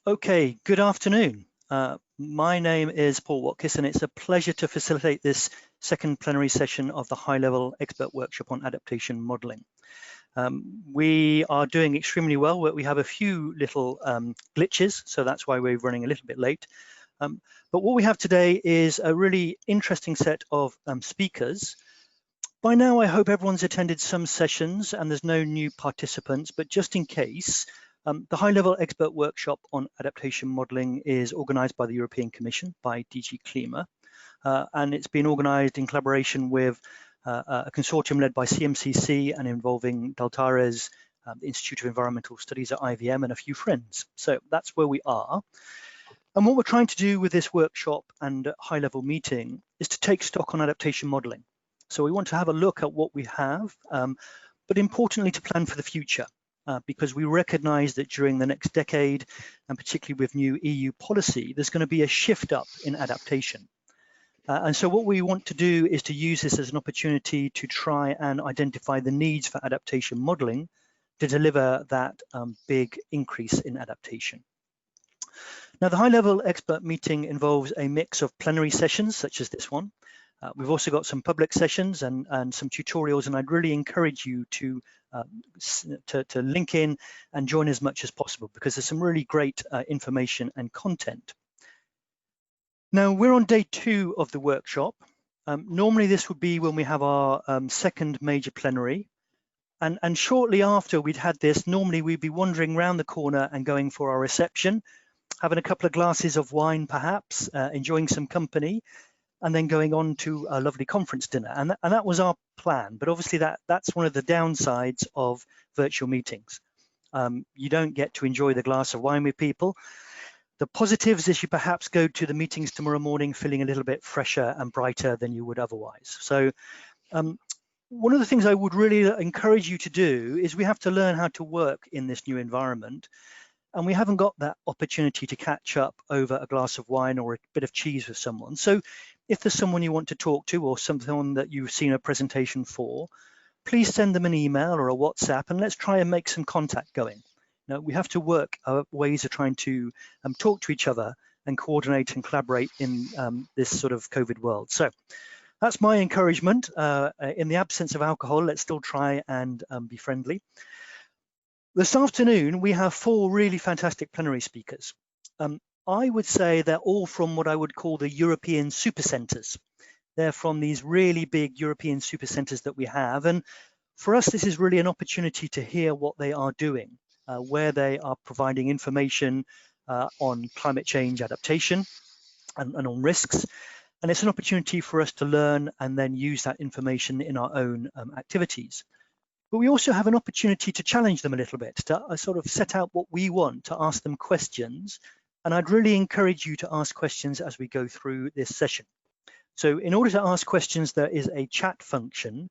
Okay, good afternoon. My name is Paul Watkiss, and it's a pleasure to facilitate this second plenary session of the high-level expert workshop on adaptation modelling. We are doing extremely well. We have a few little glitches, so that's why we're running a little bit late. But what we have today is a really interesting set of speakers. By now, I hope everyone's attended some sessions and there's no new participants, but just in case, the high-level expert workshop on adaptation modelling is organised by the European Commission, by DG Klima, and it's been organised in collaboration with a consortium led by CMCC and involving Deltares, the Institute of Environmental Studies at IVM, and a few friends. So that's where we are. And what we're trying to do with this workshop and high-level meeting is to take stock on adaptation modelling. So we want to have a look at what we have, but importantly to plan for the future. Because we recognise that during the next decade, and particularly with new EU policy, there's going to be a shift up in adaptation. And so what we want to do is to use this as an opportunity to try and identify the needs for adaptation modelling to deliver that big increase in adaptation. Now, the high-level expert meeting involves a mix of plenary sessions, such as this one. We've also got some public sessions and some tutorials, and I'd really encourage you to link in and join as much as possible because there's some really great information and content. Now, we're on day 2 of the workshop. Normally this would be when we have our second major plenary. And shortly after we'd had this, normally we'd be wandering around the corner and going for our reception, having a couple of glasses of wine perhaps, enjoying some company, and then going on to a lovely conference dinner. And that was our plan. But obviously that's one of the downsides of virtual meetings. You don't get to enjoy the glass of wine with people. The positives is you perhaps go to the meetings tomorrow morning feeling a little bit fresher and brighter than you would otherwise. So one of the things I would really encourage you to do is we have to learn how to work in this new environment. And we haven't got that opportunity to catch up over a glass of wine or a bit of cheese with someone. So if there's someone you want to talk to or someone that you've seen a presentation for, please send them an email or a WhatsApp and let's try and make some contact going. You know, we have to work ways of trying to talk to each other and coordinate and collaborate in this sort of COVID world. So that's my encouragement. In the absence of alcohol, let's still try and be friendly. This afternoon, we have 4 really fantastic plenary speakers. I would say they're all from what I would call the European supercenters. They're from these really big European supercenters that we have. And for us, this is really an opportunity to hear what they are doing, where they are providing information on climate change adaptation and on risks. And it's an opportunity for us to learn and then use that information in our own activities. But we also have an opportunity to challenge them a little bit, to sort of set out what we want, to ask them questions. And I'd really encourage you to ask questions as we go through this session. So in order to ask questions, there is a chat function,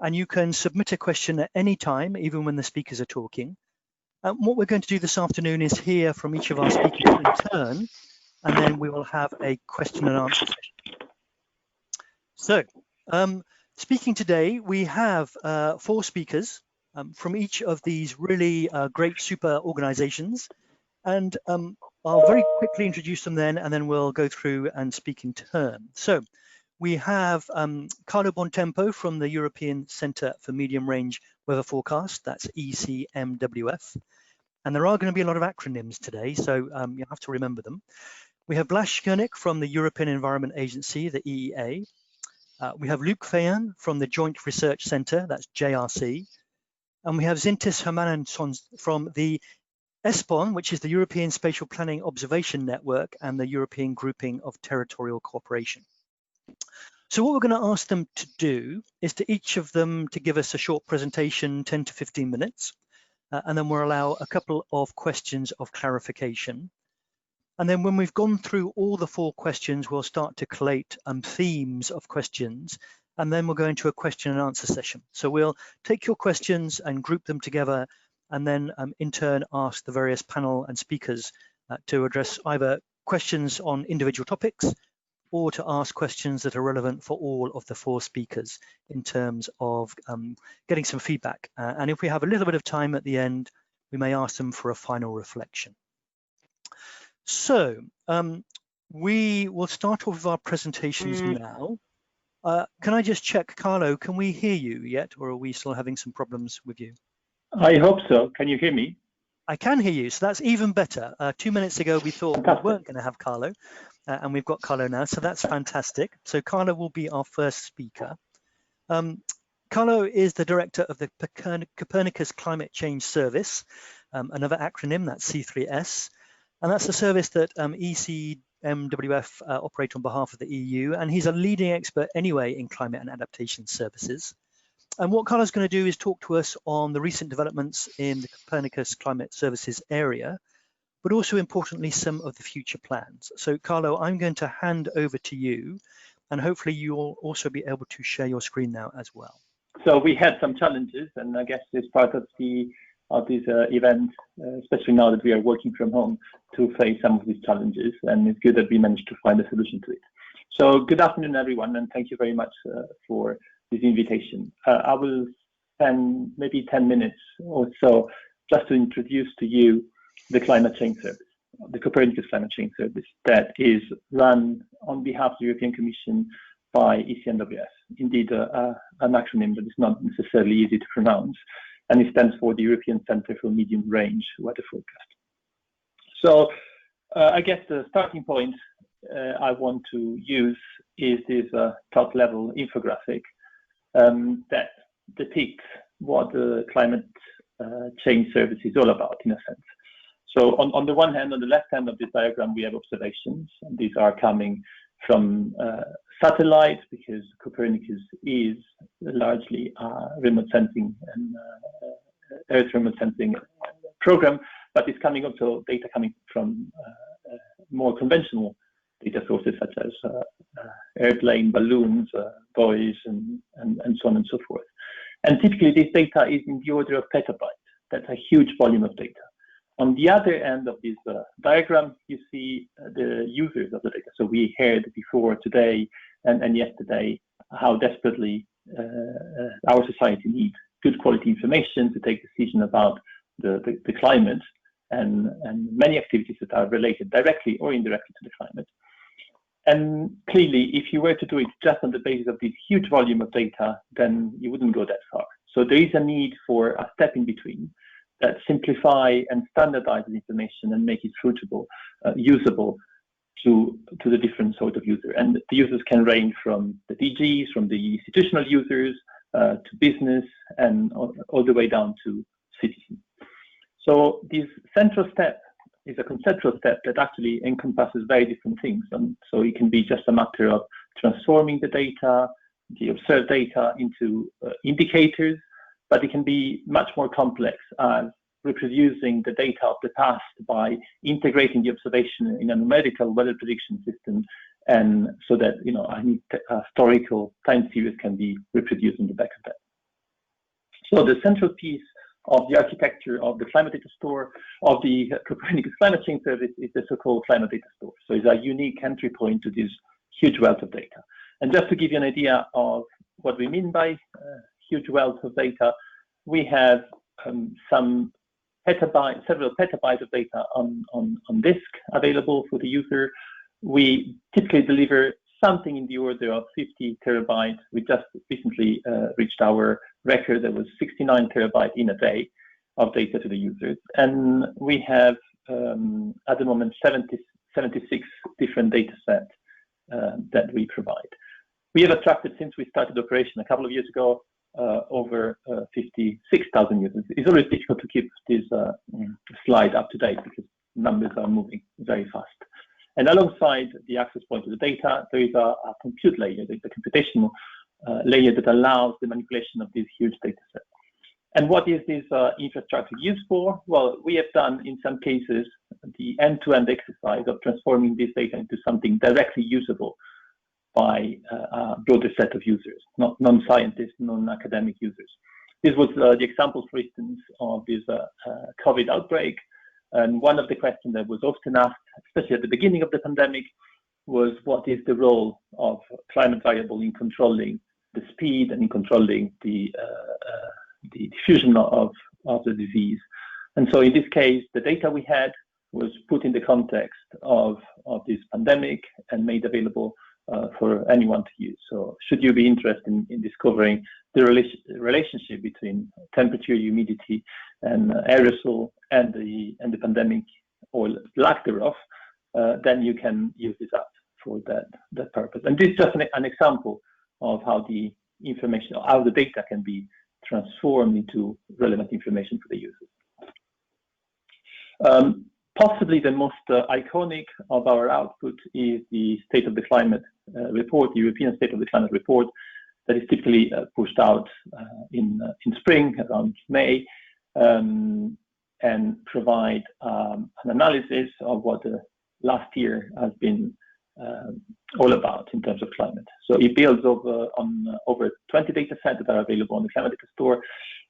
and you can submit a question at any time, even when the speakers are talking. And what we're going to do this afternoon is hear from each of our speakers in turn, and then we will have a question and answer session. So, speaking today, we have 4 speakers from each of these really great super organizations. And I'll very quickly introduce them then, and then we'll go through and speak in turn. So we have Carlo Buontempo from the European Centre for Medium Range Weather Forecast, that's ECMWF. And there are going to be a lot of acronyms today, so you have to remember them. We have Blaz Kurnik from the European Environment Agency, the EEA. We have Feyen from the Joint Research Centre, that's JRC. And we have Zintis Hermansons from the ESPON, which is the European Spatial Planning Observation Network and the European Grouping of Territorial Cooperation. So what we're going to ask them to do is to each of them to give us a short presentation, 10 to 15 minutes, and then we'll allow a couple of questions of clarification. And then when we've gone through all the 4 questions, we'll start to collate themes of questions, and then we'll go into a question and answer session. So we'll take your questions and group them together, and then in turn ask the various panel and speakers to address either questions on individual topics or to ask questions that are relevant for all of the 4 speakers in terms of getting some feedback. And if we have a little bit of time at the end, we may ask them for a final reflection. So we will start off with our presentations now. Can I just check, Carlo, can we hear you yet, or are we still having some problems with you? I hope so. Can you hear me? I can hear you, so that's even better. 2 minutes ago, we thought we weren't going to have Carlo, and we've got Carlo now, so that's fantastic. So Carlo will be our first speaker. Carlo is the director of the Copernicus Climate Change Service, another acronym, that's C3S, and that's a service that ECMWF operate on behalf of the EU, and he's a leading expert anyway in climate and adaptation services. And what Carlo's going to do is talk to us on the recent developments in the Copernicus Climate Services area, but also importantly, some of the future plans. So Carlo, I'm going to hand over to you, and hopefully you'll also be able to share your screen now as well. So we had some challenges, and I guess it's part of this event, especially now that we are working from home, to face some of these challenges, and it's good that we managed to find a solution to it. So good afternoon, everyone, and thank you very much for this invitation. I will spend maybe 10 minutes or so just to introduce to you the Climate Change Service, the Copernicus Climate Change Service, that is run on behalf of the European Commission by ECMWF. Indeed, an acronym that is not necessarily easy to pronounce, and it stands for the European Centre for Medium Range Weather Forecast. So I guess the starting point I want to use is this top level infographic that depicts what the climate change service is all about, in a sense. So on the one hand, on the left hand of this diagram, we have observations, and these are coming from satellites, because Copernicus is largely a remote sensing and Earth remote sensing program, but it's coming also data coming from more conventional data sources such as airplane, balloons, buoys, and so on and so forth. And typically this data is in the order of petabytes. That's a huge volume of data. On the other end of this diagram, you see the users of the data. So we heard before today and yesterday how desperately our society needs good quality information to take decisions about the climate and many activities that are related directly or indirectly to the climate. And clearly, if you were to do it just on the basis of this huge volume of data, then you wouldn't go that far. So there is a need for a step in between that simplify and standardize the information and make it fruitable, usable to the different sort of user. And the users can range from the DGs, from the institutional users, to business, and all the way down to citizens. So this central step is a conceptual step that actually encompasses very different things. And so it can be just a matter of transforming the data, the observed data, into indicators, but it can be much more complex as reproducing the data of the past by integrating the observation in a numerical weather prediction system, and so that a historical time series can be reproduced in the back of that. So the central piece of the architecture of the climate data store of the Copernicus Climate Change Service is the so-called climate data store. So it's a unique entry point to this huge wealth of data. And just to give you an idea of what we mean by huge wealth of data, we have several petabytes of data on disk available for the user. We typically deliver something in the order of 50 terabytes. We just recently reached our record that was 69 terabytes in a day of data to the users. And we have, at the moment, 76 different data sets that we provide. We have attracted, since we started operation a couple of years ago, over 56,000 users. It's always difficult to keep this slide up to date because numbers are moving very fast. And alongside the access point to the data, there is a compute layer, there's a computational layer that allows the manipulation of this huge data set. And what is this infrastructure used for? Well, we have done, in some cases, the end-to-end exercise of transforming this data into something directly usable by a broader set of users, not non-scientists, non-academic users. This was the example, for instance, of this COVID outbreak. And one of the questions that was often asked, especially at the beginning of the pandemic, was what is the role of climate variable in controlling the speed and in controlling the diffusion of the disease. And so in this case, the data we had was put in the context of this pandemic and made available for anyone to use. So should you be interested in discovering the relationship between temperature, humidity, and aerosol and the pandemic, or lack thereof, then you can use this app for that purpose. And this is just an example of how the information, how the data can be transformed into relevant information for the users. Possibly the most iconic of our output is the State of the Climate report, the European State of the Climate report, that is typically pushed out in spring, around May, and provide an analysis of what the last year has been all about in terms of climate. So it builds on over 20 data sets that are available on the Climate Data Store,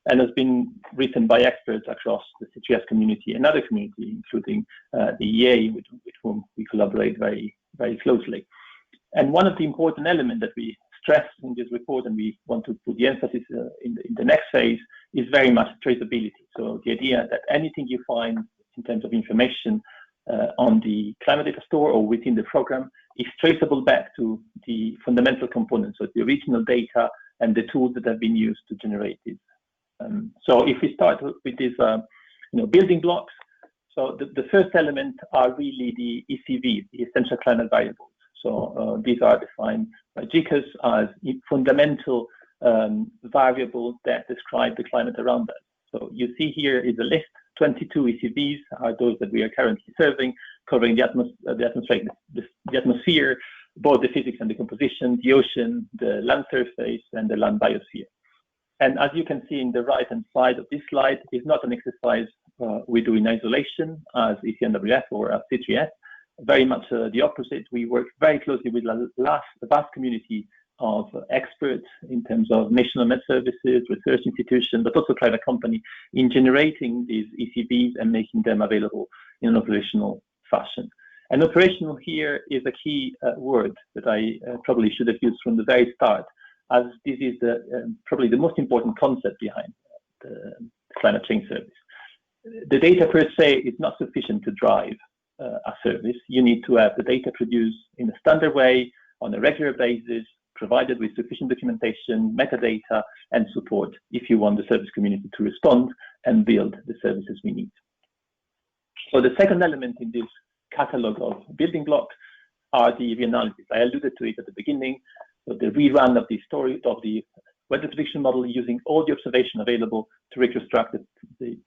and has been written by experts across the CGS community and other community, including the EA, with whom we collaborate very, very closely. And one of the important elements that we stress in this report, and we want to put the emphasis in the next phase, is very much traceability. So the idea that anything you find in terms of information on the Climate Data Store or within the program is traceable back to the fundamental components, so the original data and the tools that have been used to generate it. So if we start with these building blocks, so the first element are really the ECVs, the essential climate variables. So these are defined by GCAS as fundamental variables that describe the climate around us. So you see here is a list. 22 ECVs are those that we are currently serving, covering the atmosphere, both the physics and the composition, the ocean, the land surface, and the land biosphere. And as you can see in the right-hand side of this slide, it's not an exercise we do in isolation as ECMWF or as CGS. Very much the opposite. We work very closely with the vast community of experts in terms of national med services, research institutions, but also private company in generating these ECVs and making them available in an operational fashion. And operational here is a key word that I probably should have used from the very start, as this is probably the most important concept behind the climate change service. The data per se is not sufficient to drive a service. You need to have the data produced in a standard way on a regular basis, provided with sufficient documentation, metadata, and support if you want the service community to respond and build the services we need. So the second element in this catalog of building blocks are the reanalysis. I alluded to it at the beginning, so the rerun of the story of the weather prediction model using all the observation available to reconstruct the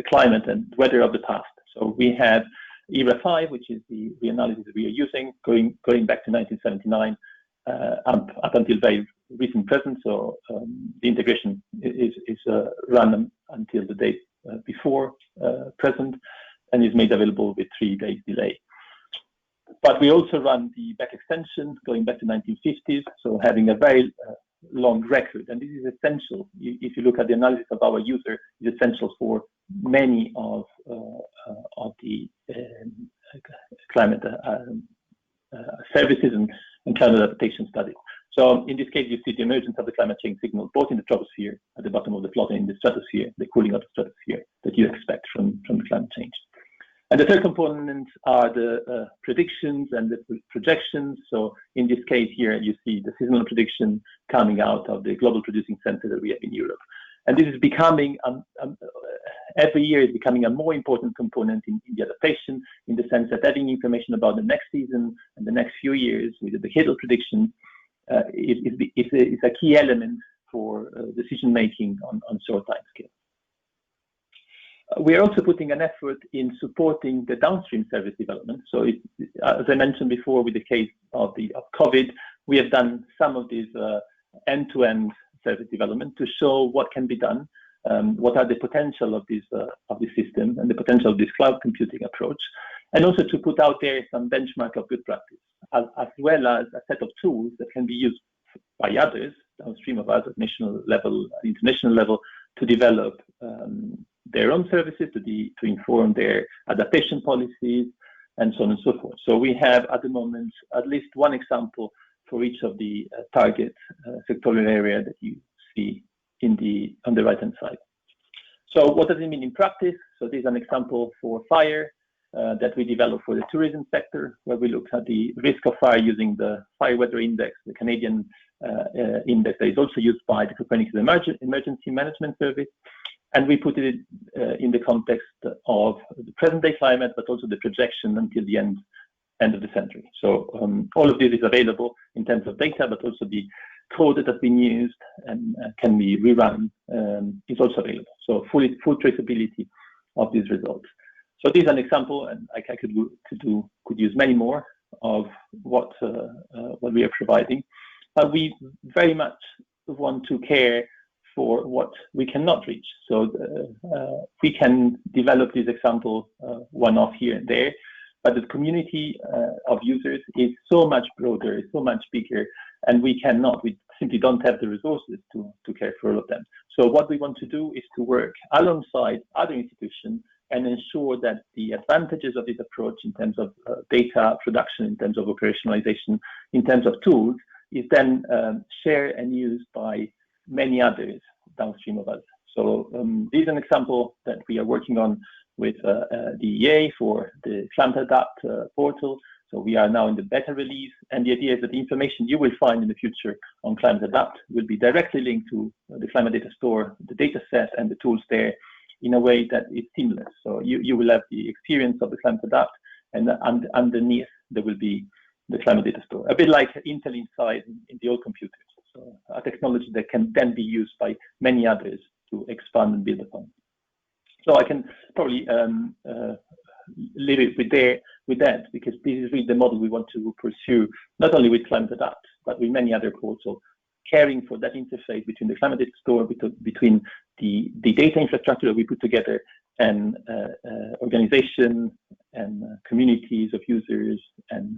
climate and weather of the past. So we have ERA 5, which is the reanalysis that we are using, going back to 1979 up until very recent present. So the integration is run until the date before present, and is made available with 3 days delay. But we also run the back extension going back to 1950s, so having a very long record. And this is essential. If you look at the analysis of our user, it's essential for many of the climate services and climate adaptation studies. So in this case, you see the emergence of the climate change signal, both in the troposphere at the bottom of the plot and in the stratosphere, the cooling of the stratosphere that you expect from climate change. And the third component are the predictions and the projections. So in this case here, you see the seasonal prediction coming out of the Global Producing Center that we have in Europe. And this is becoming, every year is becoming a more important component in the adaptation, in the sense that having information about the next season and the next few years with the decadal prediction is a key element for decision-making on short time scale. We are also putting an effort in supporting the downstream service development. So as I mentioned before, with the case of COVID, we have done some of these end-to-end service development to show what can be done, what are the potential of this system and the potential of this cloud computing approach, and also to put out there some benchmark of good practice, as well as a set of tools that can be used by others, downstream of us at national level, international level, to develop their own services, to inform their adaptation policies, and so on and so forth. So we have at the moment at least one example for each of the target sectorial area that you see on the right-hand side. So what does it mean in practice? So this is an example for fire that we developed for the tourism sector, where we looked at the risk of fire using the Fire Weather Index, the Canadian index that is also used by the Copernicus Emergency Management Service. And we put it in the context of the present day climate, but also the projection until the end of the century. So all of this is available in terms of data, but also the code that has been used and can be rerun is also available. So full traceability of these results. So this is an example, and I could use many more of what we are providing. But we very much want to care for what we cannot reach. So we can develop this example one-off here and there, but the community of users is so much broader, is so much bigger, and we simply don't have the resources to care for all of them. So what we want to do is to work alongside other institutions and ensure that the advantages of this approach in terms of data production, in terms of operationalization, in terms of tools, is then shared and used by many others downstream of us. So this is an example that we are working on with the EA for the Climate Adapt portal. So we are now in the beta release, and the idea is that the information you will find in the future on Climate Adapt will be directly linked to the Climate Data Store, the data set and the tools there in a way that is seamless. So you will have the experience of the Climate Adapt, and underneath there will be the Climate Data Store, a bit like Intel Inside in the old computers. So a technology that can then be used by many others to expand and build upon. So I can probably leave it with that, because this is really the model we want to pursue, not only with Climate Adapt, but with many other portals, caring for that interface between the Climate Data Store, between the data infrastructure that we put together, and organization and communities of users and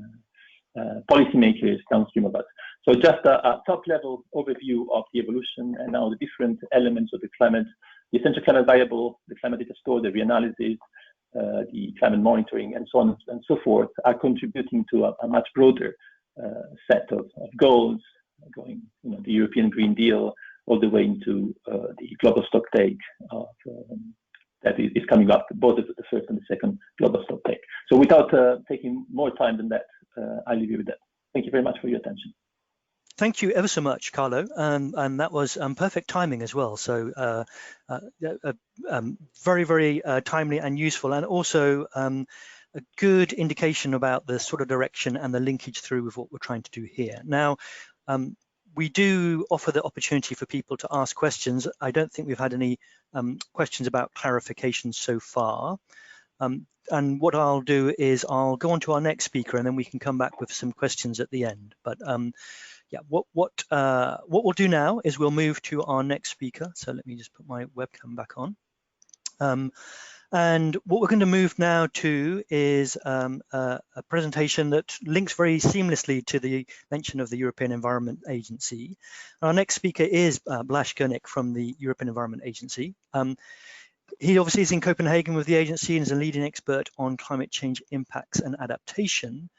policymakers downstream of us. So just a top-level overview of the evolution and now the different elements of the essential climate variable, the Climate Data Store, the reanalysis, the climate monitoring, and so on and so forth, are contributing to a much broader set of goals, going, the European Green Deal all the way into the global stocktake that is coming up, both the first and the second global stocktake. So without taking more time than that, I'll leave you with that. Thank you very much for your attention. Thank you ever so much, Carlo, and that was perfect timing as well. So very, very timely and useful, and also a good indication about the sort of direction and the linkage through with what we're trying to do here. Now, we do offer the opportunity for people to ask questions. I don't think we've had any questions about clarification so far. And what I'll do is I'll go on to our next speaker, and then we can come back with some questions at the end. But yeah, what we'll do now is we'll move to our next speaker. So let me just put my webcam back on. And what we're going to move now to is a presentation that links very seamlessly to the mention of the European Environment Agency. Our next speaker is Blaz Kurnik from the European Environment Agency. He obviously is in Copenhagen with the agency and is a leading expert on climate change impacts and adaptation.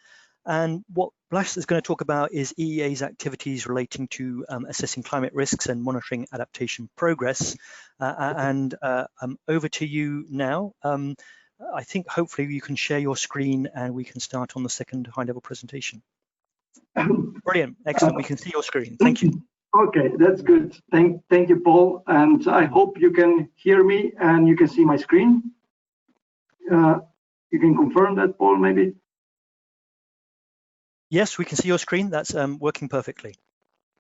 And what Blaz is going to talk about is EEA's activities relating to assessing climate risks and monitoring adaptation progress. Over to you now. I think hopefully you can share your screen and we can start on the second high-level presentation. Brilliant, excellent, we can see your screen, thank you. Okay, that's good. Thank you, Paul, and I hope you can hear me and you can see my screen. You can confirm that, Paul, maybe? Yes, we can see your screen. That's working perfectly.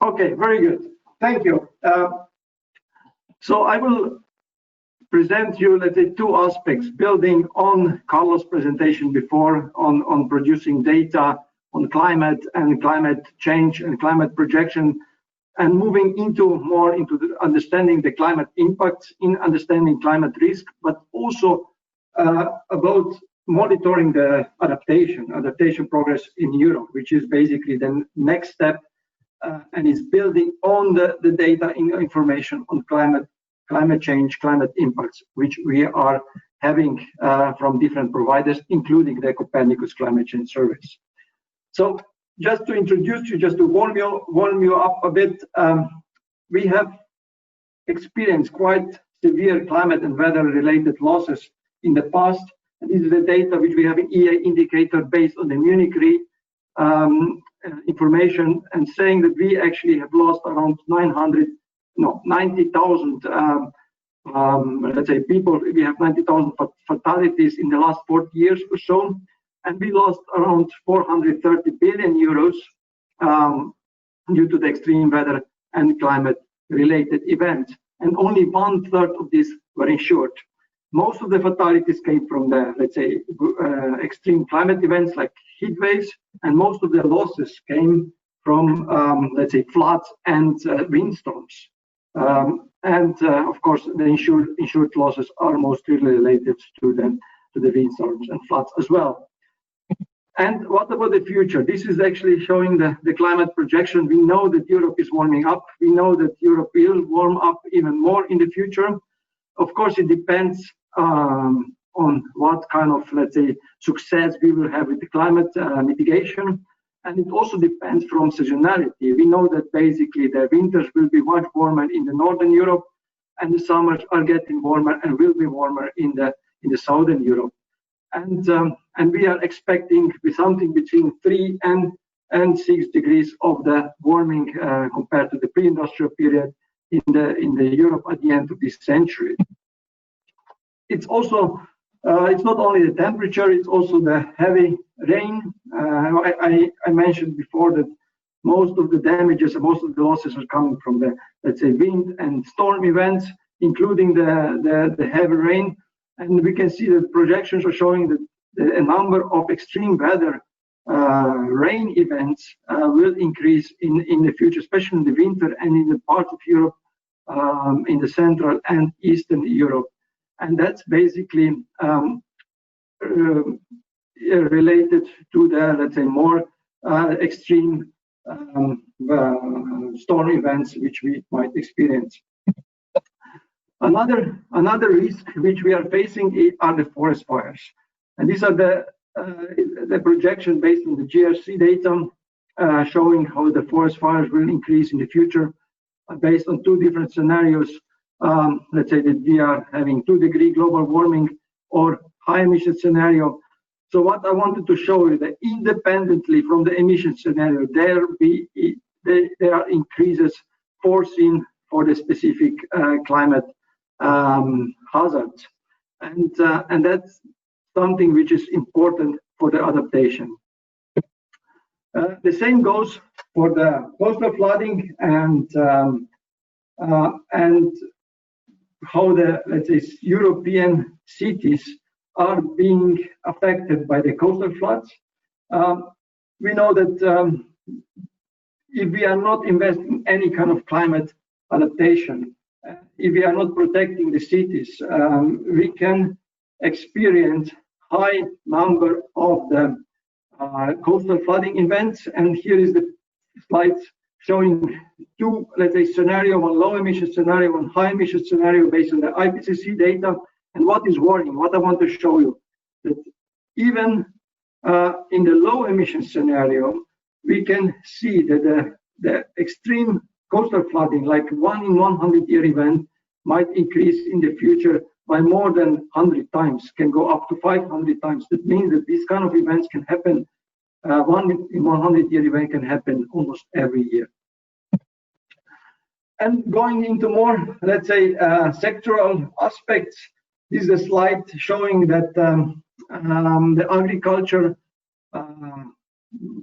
Okay, very good. Thank you. So I will present you, let's say, two aspects, building on Carlo's presentation before on producing data on climate and climate change and climate projection, and moving more into the understanding the climate impacts in understanding climate risk, but also about monitoring the adaptation progress in Europe, which is basically the next step and is building on the data information on climate change, climate impacts, which we are having from different providers, including the Copernicus Climate Change Service. So just to introduce you, just to warm you up a bit, we have experienced quite severe climate and weather-related losses in the past. And this is the data which we have in EA indicator based on the Munich Re information, and saying that we actually have lost around 90,000 let's say people. We have 90,000 fatalities in the last 40 years or so, and we lost around 430 billion euros due to the extreme weather and climate related events, and only 1/3 of these were insured. Most of the fatalities came from the, let's say, extreme climate events like heat waves, and most of the losses came from, let's say, floods and windstorms. Of course, the insured losses are mostly related to the windstorms and floods as well. And what about the future? This is actually showing the climate projection. We know that Europe is warming up. We know that Europe will warm up even more in the future. Of course, it depends on what kind of, let's say, success we will have with the climate mitigation. And it also depends from seasonality. We know that basically the winters will be much warmer in the northern Europe, and the summers are getting warmer and will be warmer in the southern Europe. And we are expecting something between 3 and 6 degrees of the warming compared to the pre-industrial period in the Europe at the end of this century. It's also it's not only the temperature; it's also the heavy rain. I mentioned before that most of the damages and most of the losses are coming from the, let's say, wind and storm events, including the heavy rain. And we can see that projections are showing that a number of extreme weather rain events will increase in the future, especially in the winter and in the parts of Europe, in the central and eastern Europe. And that's basically related to the, let's say, more extreme storm events which we might experience. Another risk which we are facing are the forest fires, and these are the projection based on the GRC data showing how the forest fires will increase in the future based on 2 different scenarios. Let's say that we are having 2-degree global warming or high emission scenario. So what I wanted to show you that independently from the emission scenario, there are increases foreseen for the specific climate hazards, and that's something which is important for the adaptation. The same goes for the coastal flooding and how the, let's say, European cities are being affected by the coastal floods. We know that if we are not investing any kind of climate adaptation, if we are not protecting the cities, we can experience high number of the coastal flooding events. And here is the slides showing 2, let's say, scenario, one low emission scenario, one high emission scenario based on the IPCC data. And what is worrying, what I want to show you, that even in the low emission scenario, we can see that the extreme coastal flooding, like 1 in 100-year event, might increase in the future by more than 100 times, can go up to 500 times. That means that these kind of events can happen, 1 in 100-year event can happen almost every year. And going into more, let's say, sectoral aspects, this is a slide showing that the agriculture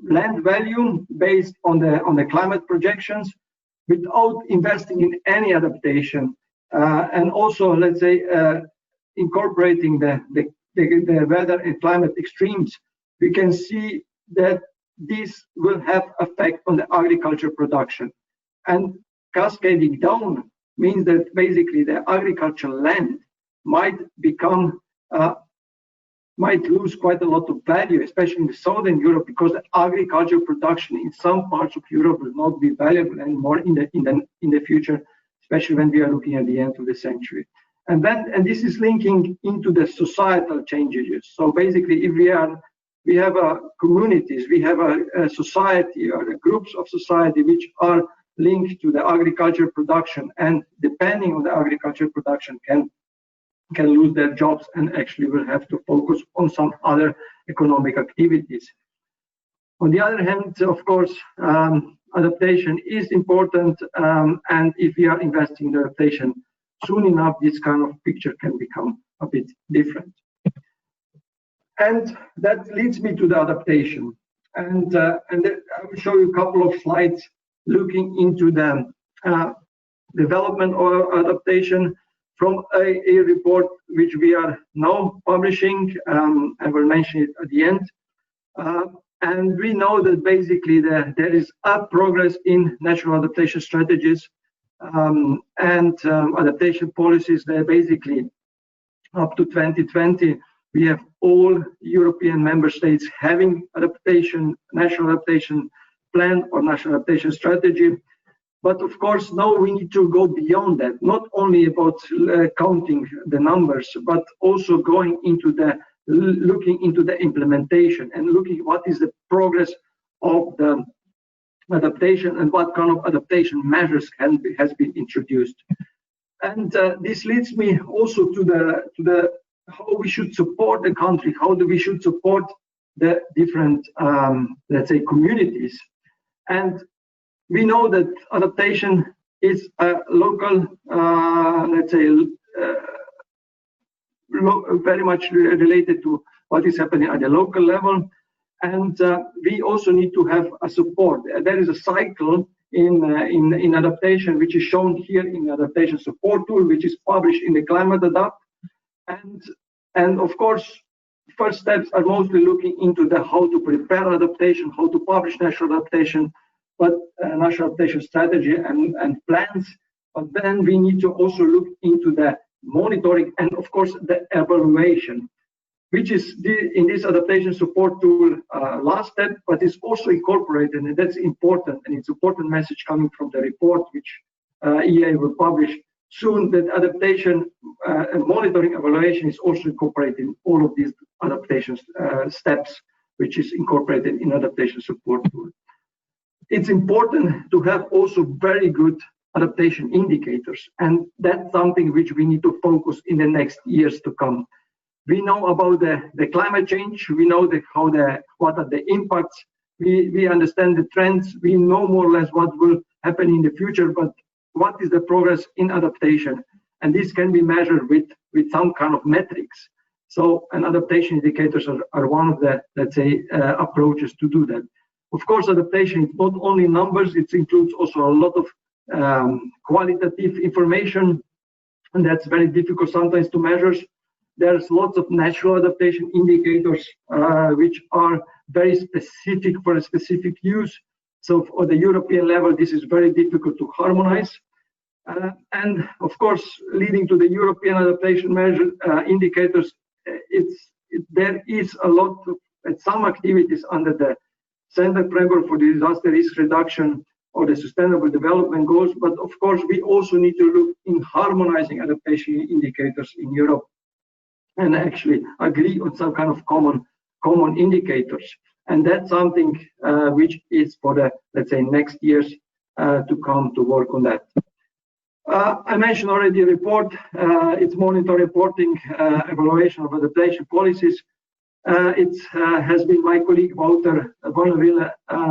land value based on the climate projections without investing in any adaptation, and also, let's say, incorporating the weather and climate extremes, we can see that this will have effect on the agriculture production. And cascading down means that basically the agricultural land might lose quite a lot of value, especially in the southern Europe, because the agricultural production in some parts of Europe will not be valuable anymore in the future, especially when we are looking at the end of the century. And this is linking into the societal changes. So basically, if we have communities, we have a society or groups of society which are linked to the agriculture production, and depending on the agriculture production can lose their jobs and actually will have to focus on some other economic activities. On the other hand, of course, adaptation is important, and if we are investing in adaptation soon enough, this kind of picture can become a bit different. And that leads me to the adaptation. And I will show you a couple of slides looking into the development of adaptation from a report which we are now publishing. I will mention it at the end. And we know that basically there is a progress in national adaptation strategies and adaptation policies. They're basically up to 2020. We have all European member states having national adaptation plan or national adaptation strategy. But of course, now we need to go beyond that, not only about counting the numbers, but also going into looking into the implementation and looking what is the progress of the adaptation and what kind of adaptation measures has been introduced. And this leads me also to the how we should support the country, how we should support the different, let's say, communities. And we know that adaptation is a local, let's say, very much related to what is happening at the local level. And we also need to have a support. There is a cycle in adaptation, which is shown here in the adaptation support tool, which is published in the Climate Adapt. And of course, first steps are mostly looking into the how to prepare adaptation, how to publish national adaptation, but national adaptation strategy and plans. But then we need to also look into the monitoring and of course the evaluation, which is in this adaptation support tool last step, but it's also incorporated, and that's important, and it's an important message coming from the report which EA will publish soon, that adaptation and monitoring evaluation is also incorporated in all of these adaptation steps, which is incorporated in adaptation support tool. It's important to have also very good adaptation indicators, and that's something which we need to focus in the next years to come. We know about the climate change, we know what are the impacts, we understand the trends, we know more or less what will happen in the future, but what is the progress in adaptation? And this can be measured with some kind of metrics. So, and adaptation indicators are one of the, let's say, approaches to do that. Of course, adaptation is not only numbers, it includes also a lot of qualitative information, and that's very difficult sometimes to measure. There's lots of natural adaptation indicators, which are very specific for a specific use. So for the European level, this is very difficult to harmonize. And of course, leading to the European adaptation measure indicators, there is a lot of some activities under the Center Framework for Disaster Risk Reduction or the Sustainable Development Goals, but of course, we also need to look in harmonizing adaptation indicators in Europe and actually agree on some kind of common indicators. And that's something which is for the, let's say, next years to come to work on that. I mentioned already a report, it's monitor reporting evaluation of adaptation policies. It has been my colleague Walter Bonneville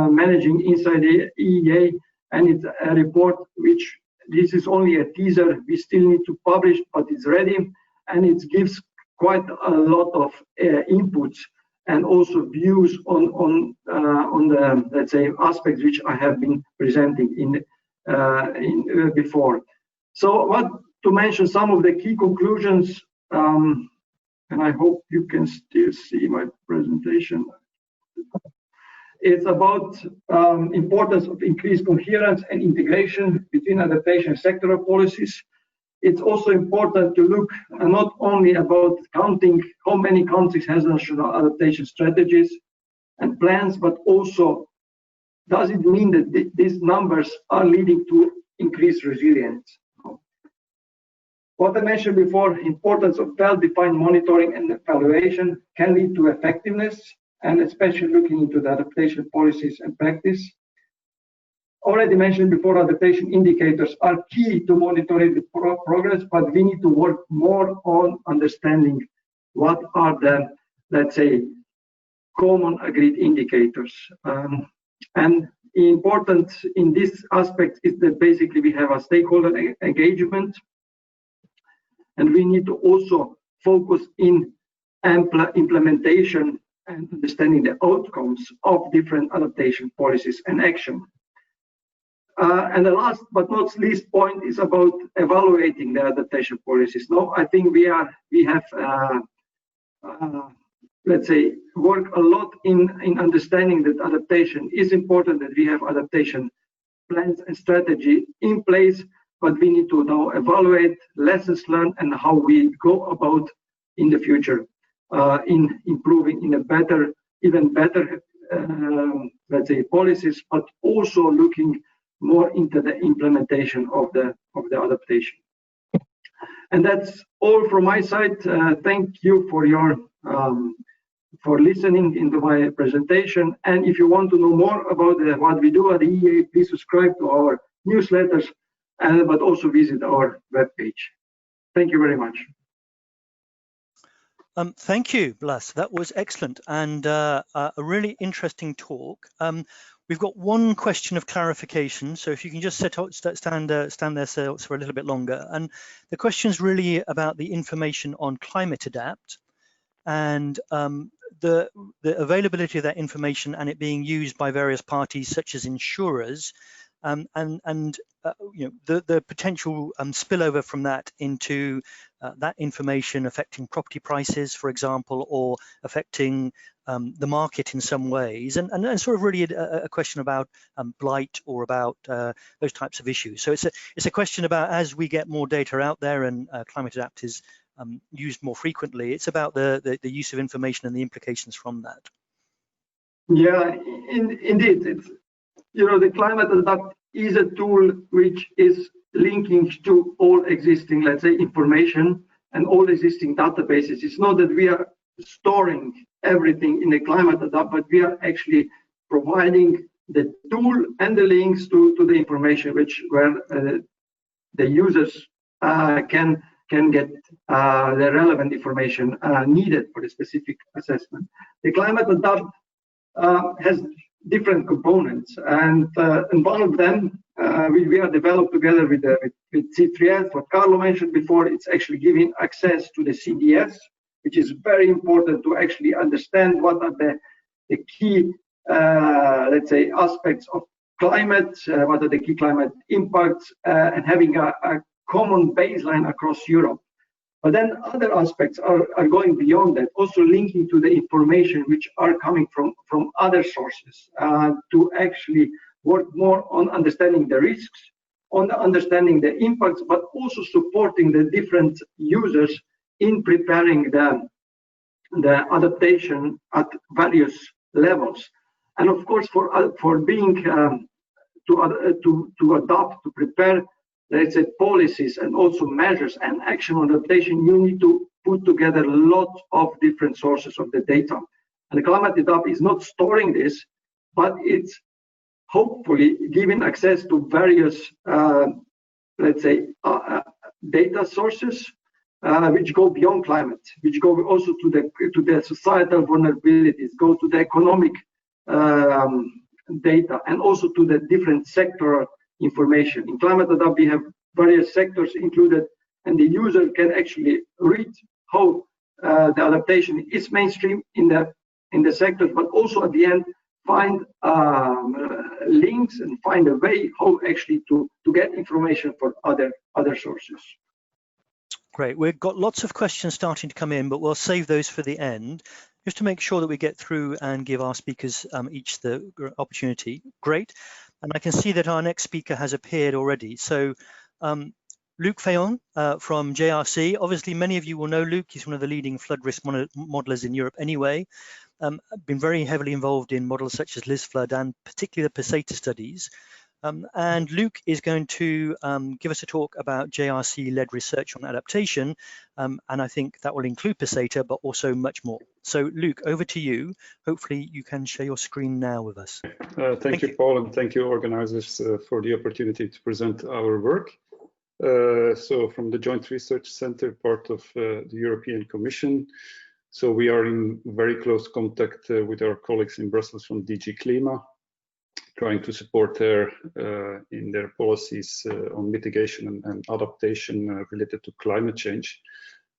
managing inside the EEA, and it's a report which, this is only a teaser, we still need to publish, but it's ready, and it gives quite a lot of inputs and also views on the, let's say, aspects which I have been presenting in before. So what to mention some of the key conclusions, and I hope you can still see my presentation. It's about importance of increased coherence and integration between adaptation and sectoral policies. It's also important to look not only about counting how many countries has national adaptation strategies and plans, but also does it mean that these numbers are leading to increased resilience? What I mentioned before, importance of well-defined monitoring and evaluation can lead to effectiveness, and especially looking into the adaptation policies and practice. already mentioned before, adaptation indicators are key to monitoring the progress, but we need to work more on understanding what are the, let's say, common agreed indicators. And important in this aspect is that basically we have a stakeholder engagement, and we need to also focus in implementation and understanding the outcomes of different adaptation policies and action. And the last but not least point is about evaluating the adaptation policies. Now, I think we have let's say, work a lot in understanding that adaptation is important, that we have adaptation plans and strategy in place, but we need to now evaluate lessons learned and how we go about in the future in improving in a better, even better, let's say, policies, but also looking more into the implementation of the adaptation. And that's all from my side. Thank you for your for listening into my presentation. And if you want to know more about what we do at the EA, please subscribe to our newsletters, but also visit our webpage. Thank you very much. Thank you, Blaz. That was excellent and a really interesting talk. We've got one question of clarification, so if you can just stand there for a little bit longer. And the question is really about the information on Climate Adapt and the availability of that information and it being used by various parties such as insurers, and you know, the potential spillover from that into that information affecting property prices, for example, or affecting the market in some ways, and sort of really a question about blight or about those types of issues. So it's a question about, as we get more data out there and Climate Adapt is used more frequently, it's about the use of information and the implications from that. Yeah, indeed. It's, you know, the Climate Adapt is a tool which is linking to all existing, let's say, information and all existing databases. It's not that we are storing everything in the Climate Adapt, but we are actually providing the tool and the links to the information where the users can get the relevant information needed for the specific assessment. The Climate Adapt has different components, and one of them we are developed together with C3S. What Carlo mentioned before, it's actually giving access to the CDS, which is very important to actually understand what are the key, let's say, aspects of climate, what are the key climate impacts, and having a common baseline across Europe. But then other aspects are going beyond that, also linking to the information which are coming from other sources to actually work more on understanding the risks, on understanding the impacts, but also supporting the different users in preparing the adaptation at various levels. And of course, for being to adopt, to prepare, let's say, policies and also measures and action on adaptation, you need to put together a lot of different sources of the data. And the Climate Adapt is not storing this, but it's hopefully giving access to various, let's say, data sources which go beyond climate, which go also to the societal vulnerabilities, go to the economic data, and also to the different sectoral information. In Climate Adapt, we have various sectors included, and the user can actually read how the adaptation is mainstream in the sectors, but also at the end find links and find a way how actually to get information for other sources. Great. We've got lots of questions starting to come in, but we'll save those for the end, just to make sure that we get through and give our speakers each the opportunity. Great. And I can see that our next speaker has appeared already. So Luc Fayon from JRC. Obviously, many of you will know Luc. He's one of the leading flood risk modelers in Europe anyway. Been very heavily involved in models such as LISFlood and particularly the PESETA studies. And Luke is going to give us a talk about JRC-led research on adaptation, and I think that will include PESETA, but also much more. So Luke, over to you. Hopefully you can share your screen now with us. Thank you, Paul, and thank you, organizers, for the opportunity to present our work. So from the Joint Research Center, part of the European Commission. So we are in very close contact with our colleagues in Brussels from DG Klima, trying to support their in their policies on mitigation and adaptation related to climate change.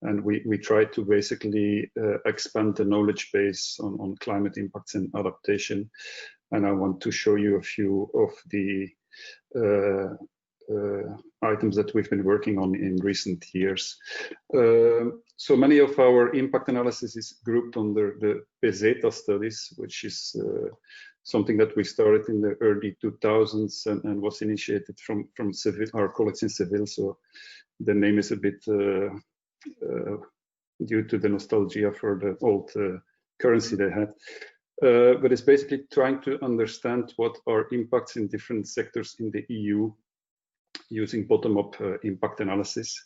And we try to basically expand the knowledge base on climate impacts and adaptation. And I want to show you a few of the items that we've been working on in recent years. So many of our impact analysis is grouped under the PESETA studies, which is something that we started in the early 2000s and was initiated from our colleagues in Seville. So the name is a bit due to the nostalgia for the old currency they had. But it's basically trying to understand what are impacts in different sectors in the EU using bottom-up impact analysis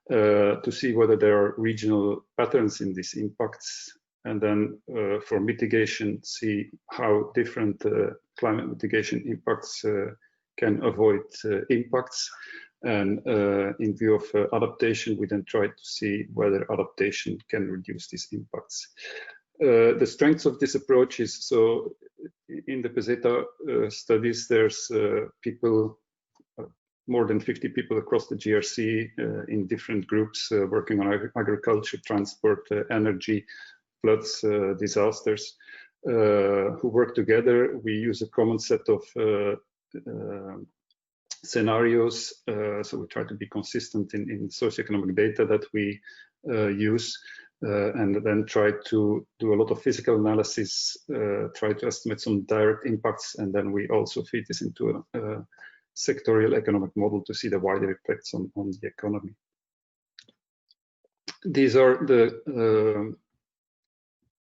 to see whether there are regional patterns in these impacts, and then for mitigation, see how different climate mitigation impacts can avoid impacts. And in view of adaptation, we then try to see whether adaptation can reduce these impacts. The strengths of this approach is, so in the PESETA studies, there's people, more than 50 people across the GRC in different groups working on agriculture, transport, energy, floods, disasters, who work together. We use a common set of scenarios, so we try to be consistent in socioeconomic data that we use, and then try to do a lot of physical analysis, try to estimate some direct impacts, and then we also feed this into a sectorial economic model to see the wider effects on the economy. These are the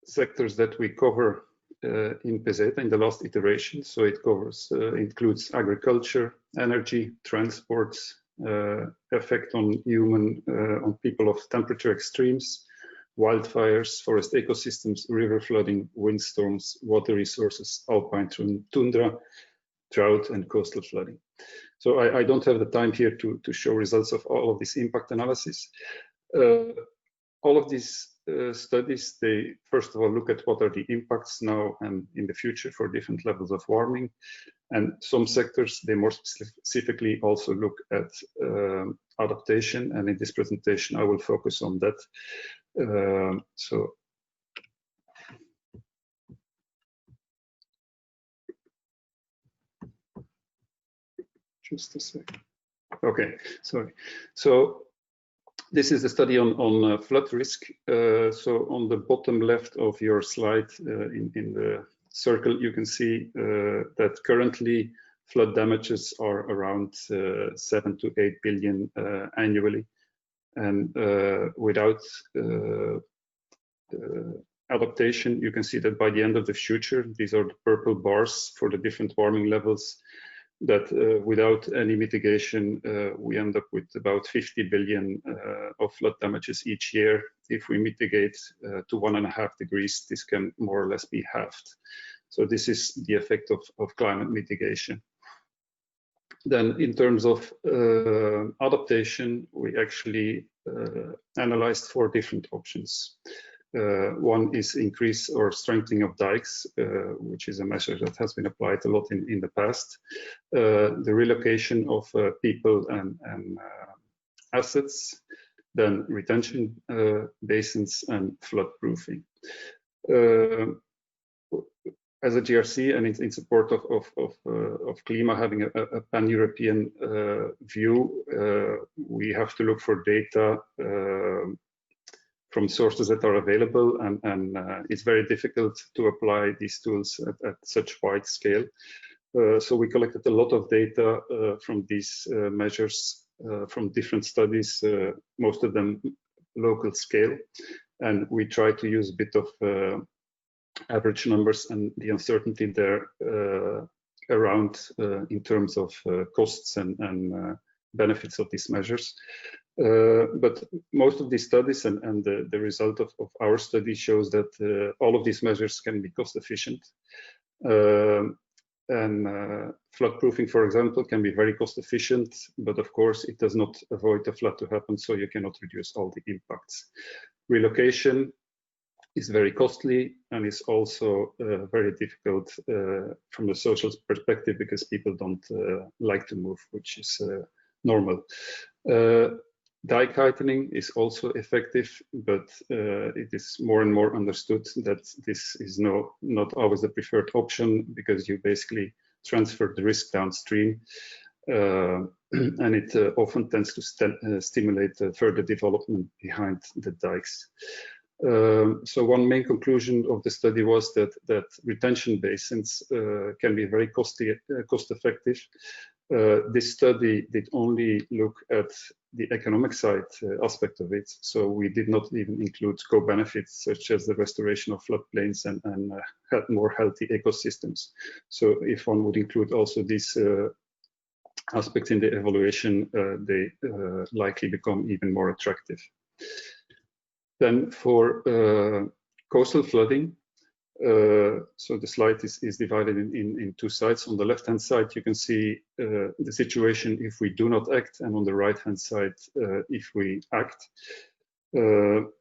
sectors that we cover in PESETA in the last iteration. So it covers, includes agriculture, energy, transports, effect on on people of temperature extremes, wildfires, forest ecosystems, river flooding, windstorms, water resources, alpine tundra, drought, and coastal flooding. So I don't have the time here to show results of all of this impact analysis. All of these studies, they first of all look at what are the impacts now and in the future for different levels of warming. And some sectors, they more specifically also look at adaptation. And in this presentation, I will focus on that. Just a second. Okay, sorry. So this is the study on flood risk. So on the bottom left of your slide, in the circle, you can see that currently flood damages are around 7 to 8 billion annually. And without adaptation, you can see that by the end of the future, these are the purple bars for the different warming levels, that without any mitigation, we end up with about 50 billion of flood damages each year. If we mitigate to 1.5 degrees, this can more or less be halved. So this is the effect of climate mitigation. Then in terms of adaptation, we actually analyzed 4 different options. One is increase or strengthening of dikes, which is a measure that has been applied a lot in the past. The relocation of people and assets, then retention basins, and flood proofing. As a GRC and in support of Klima having a pan-European view, we have to look for data from sources that are available, and it's very difficult to apply these tools at such wide scale. So we collected a lot of data from these measures from different studies, most of them local scale, and we try to use a bit of average numbers and the uncertainty there around in terms of costs and benefits of these measures. But most of these studies and the result of our study shows that all of these measures can be cost efficient. Flood proofing, for example, can be very cost efficient, but of course it does not avoid a flood to happen, so you cannot reduce all the impacts. Relocation is very costly and is also very difficult from a social perspective because people don't like to move, which is normal. Dike heightening is also effective, but it is more and more understood that this is not always the preferred option because you basically transfer the risk downstream, and it often tends to stimulate further development behind the dikes. So one main conclusion of the study was that retention basins can be very cost effective. This study did only look at the economic side aspect of it, so we did not even include co-benefits such as the restoration of floodplains and more healthy ecosystems. So if one would include also these aspects in the evaluation, they likely become even more attractive. Then for coastal flooding, so the slide is divided in two sides. On the left-hand side, you can see the situation if we do not act, and on the right-hand side, if we act. In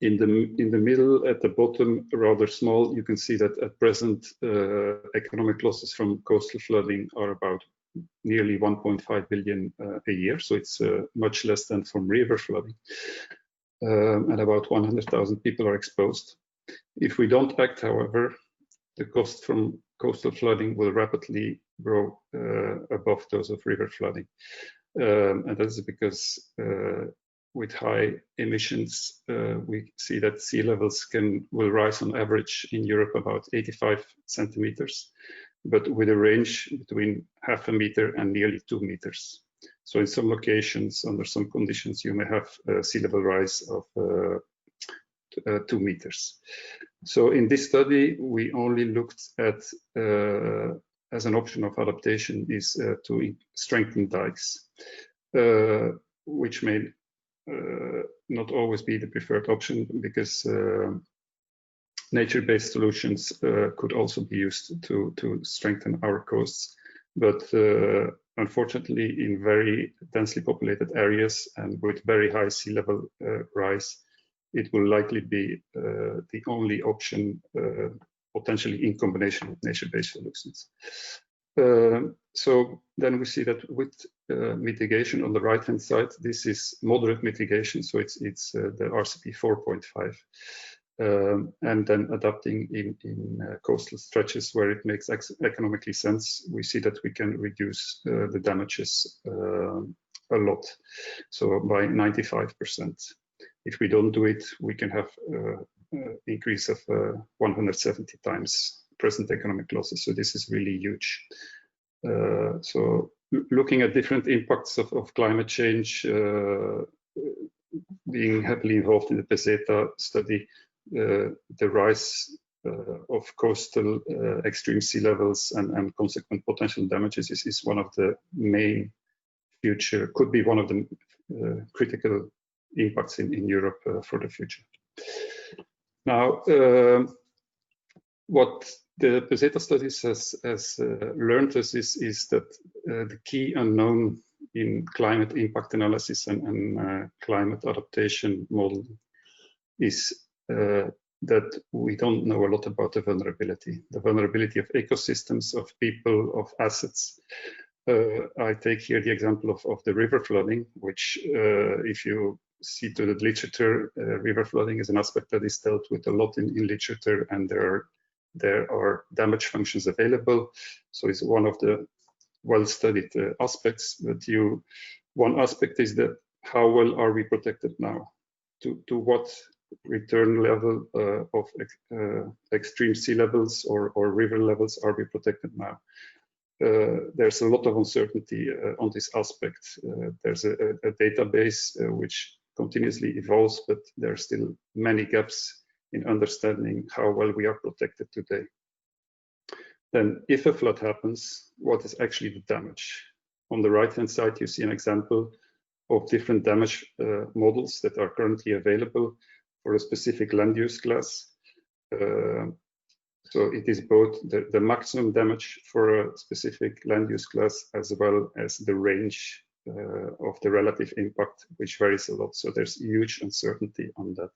the middle, at the bottom, rather small, you can see that at present, economic losses from coastal flooding are about nearly 1.5 billion a year. So it's much less than from river flooding. And about 100,000 people are exposed. If we don't act, however, the cost from coastal flooding will rapidly grow above those of river flooding. And that is because with high emissions, we see that sea levels will rise on average in Europe about 85 centimeters, but with a range between 0.5 meter and nearly 2 meters. So in some locations, under some conditions, you may have a sea level rise of 2 meters. So in this study, we only looked at, as an option of adaptation, is to strengthen dikes, which may not always be the preferred option because nature-based solutions could also be used to strengthen our coasts. But unfortunately, in very densely populated areas and with very high sea level rise, it will likely be the only option, potentially in combination with nature-based solutions. So then we see that with mitigation on the right-hand side, this is moderate mitigation, so it's the RCP 4.5. And then adapting in coastal stretches where it makes economically sense, we see that we can reduce the damages a lot, so by 95%. If we don't do it, we can have increase of 170 times present economic losses. So this is really huge. So looking at different impacts of climate change, being heavily involved in the PESETA study, the rise of coastal extreme sea levels and consequent potential damages is one of the main future, could be one of the critical impacts in Europe for the future. Now, what the PESETA studies has learned us is that the key unknown in climate impact analysis and climate adaptation model is that we don't know a lot about the vulnerability of ecosystems, of people, of assets. I take here the example of the river flooding, which if you see to the literature, river flooding is an aspect that is dealt with a lot in literature, and there are damage functions available. So it's one of the well-studied aspects. But one aspect is that how well are we protected now? To what return level of extreme sea levels or river levels are we protected now? There's a lot of uncertainty on this aspect. There's a database which continuously evolves, but there are still many gaps in understanding how well we are protected today. Then if a flood happens, what is actually the damage? On the right-hand side, you see an example of different damage models that are currently available for a specific land use class. So it is both the maximum damage for a specific land use class as well as the range of the relative impact, which varies a lot. So there's huge uncertainty on that.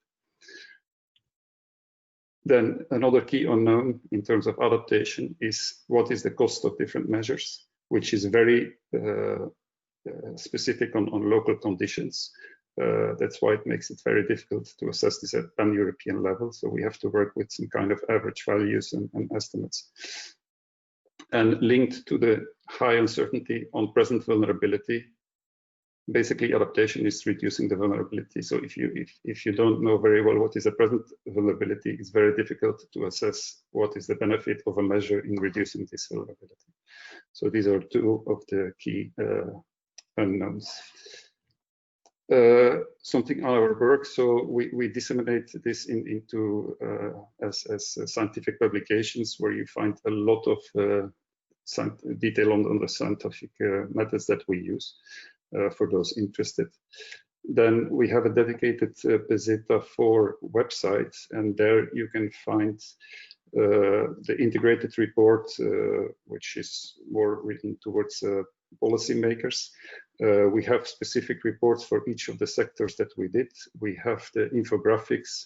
Then another key unknown in terms of adaptation is what is the cost of different measures, which is very specific on local conditions. That's why it makes it very difficult to assess this at pan-European level. So we have to work with some kind of average values and estimates. And linked to the high uncertainty on present vulnerability, basically adaptation is reducing the vulnerability. So if you don't know very well what is the present vulnerability, it's very difficult to assess what is the benefit of a measure in reducing this vulnerability. So these are two of the key unknowns. Something on our work, so we disseminate this into as scientific publications where you find a lot of detail on the scientific methods that we use for those interested. Then we have a dedicated PESETA 4 website, and there you can find the integrated report, which is more written towards policymakers. We have specific reports for each of the sectors that we did. We have the infographics,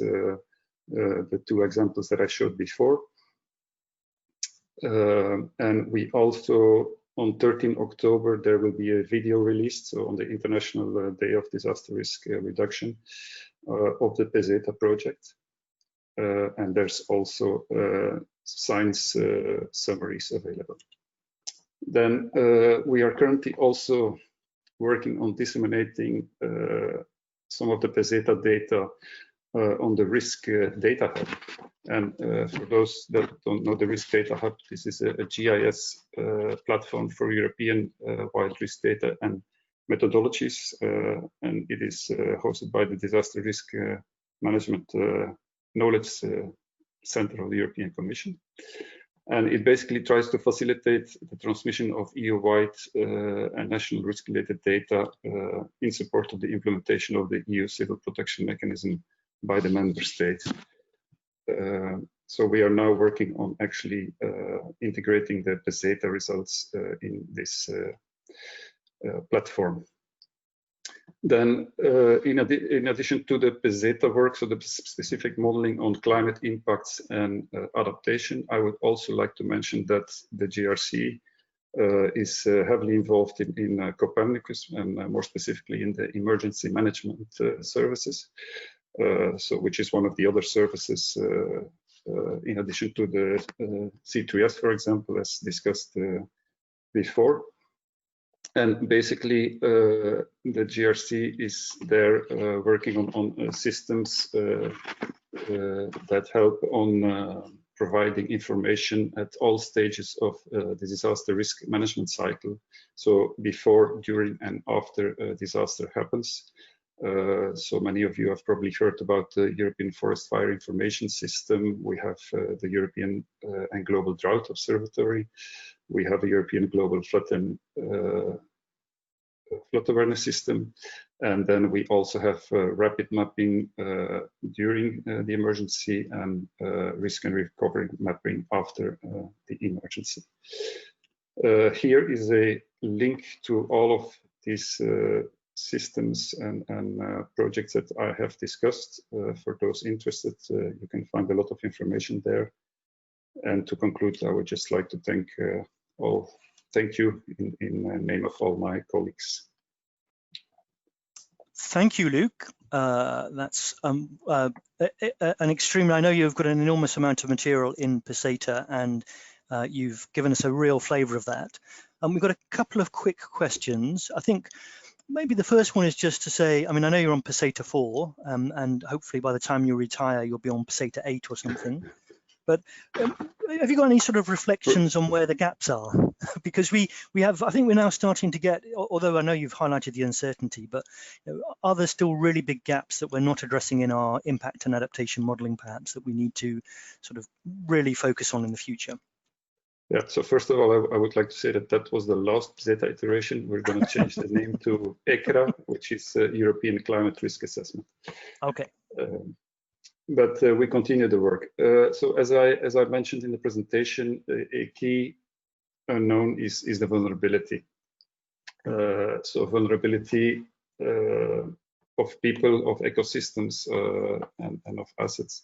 the two examples that I showed before. And we also, on 13 October, there will be a video released, so on the International Day of Disaster Risk Reduction of the PESETA project. And there's also science summaries available. Then we are currently also working on disseminating some of the PESETA data on the Risk Data Hub. And for those that don't know the Risk Data Hub, this is a GIS platform for European wild risk data and methodologies, and it is hosted by the Disaster Risk Management Knowledge Center of the European Commission. And it basically tries to facilitate the transmission of EU-wide and national risk-related data in support of the implementation of the EU Civil Protection Mechanism by the member states. So we are now working on actually integrating the PESETA results in this platform. Then, in addition to the PESETA work, so the specific modeling on climate impacts and adaptation, I would also like to mention that the GRC is heavily involved in Copernicus, and more specifically in the emergency management services, so which is one of the other services in addition to the C3S, for example, as discussed before. And basically, the GRC is there working on systems that help on providing information at all stages of the disaster risk management cycle. So before, during, and after a disaster happens. So many of you have probably heard about the European Forest Fire Information System. We have the European and Global Drought Observatory. We have a European Global Flood and Flood Awareness System. And then we also have rapid mapping during the emergency and risk and recovery mapping after the emergency. Here is a link to all of these systems and projects that I have discussed. For those interested, you can find a lot of information there. And to conclude, I would just like to thank thank you in the name of all my colleagues. Thank you, Luc. That's an extremely, I know you've got an enormous amount of material in PESETA, and you've given us a real flavor of that. We've got a couple of quick questions. I think maybe the first one is just to say, I mean, I know you're on PESETA 4, and hopefully by the time you retire, you'll be on PESETA 8 or something. But have you got any sort of reflections on where the gaps are? Because we have, I think we're now starting to get, although I know you've highlighted the uncertainty, but are there still really big gaps that we're not addressing in our impact and adaptation modeling, perhaps, that we need to sort of really focus on in the future? Yeah, so first of all, I would like to say that that was the last PESETA iteration. We're going to change the name to ECRA, which is European Climate Risk Assessment. Okay. But we continue the work. So as I mentioned in the presentation, a key unknown is the vulnerability. So vulnerability of people, of ecosystems, and of assets.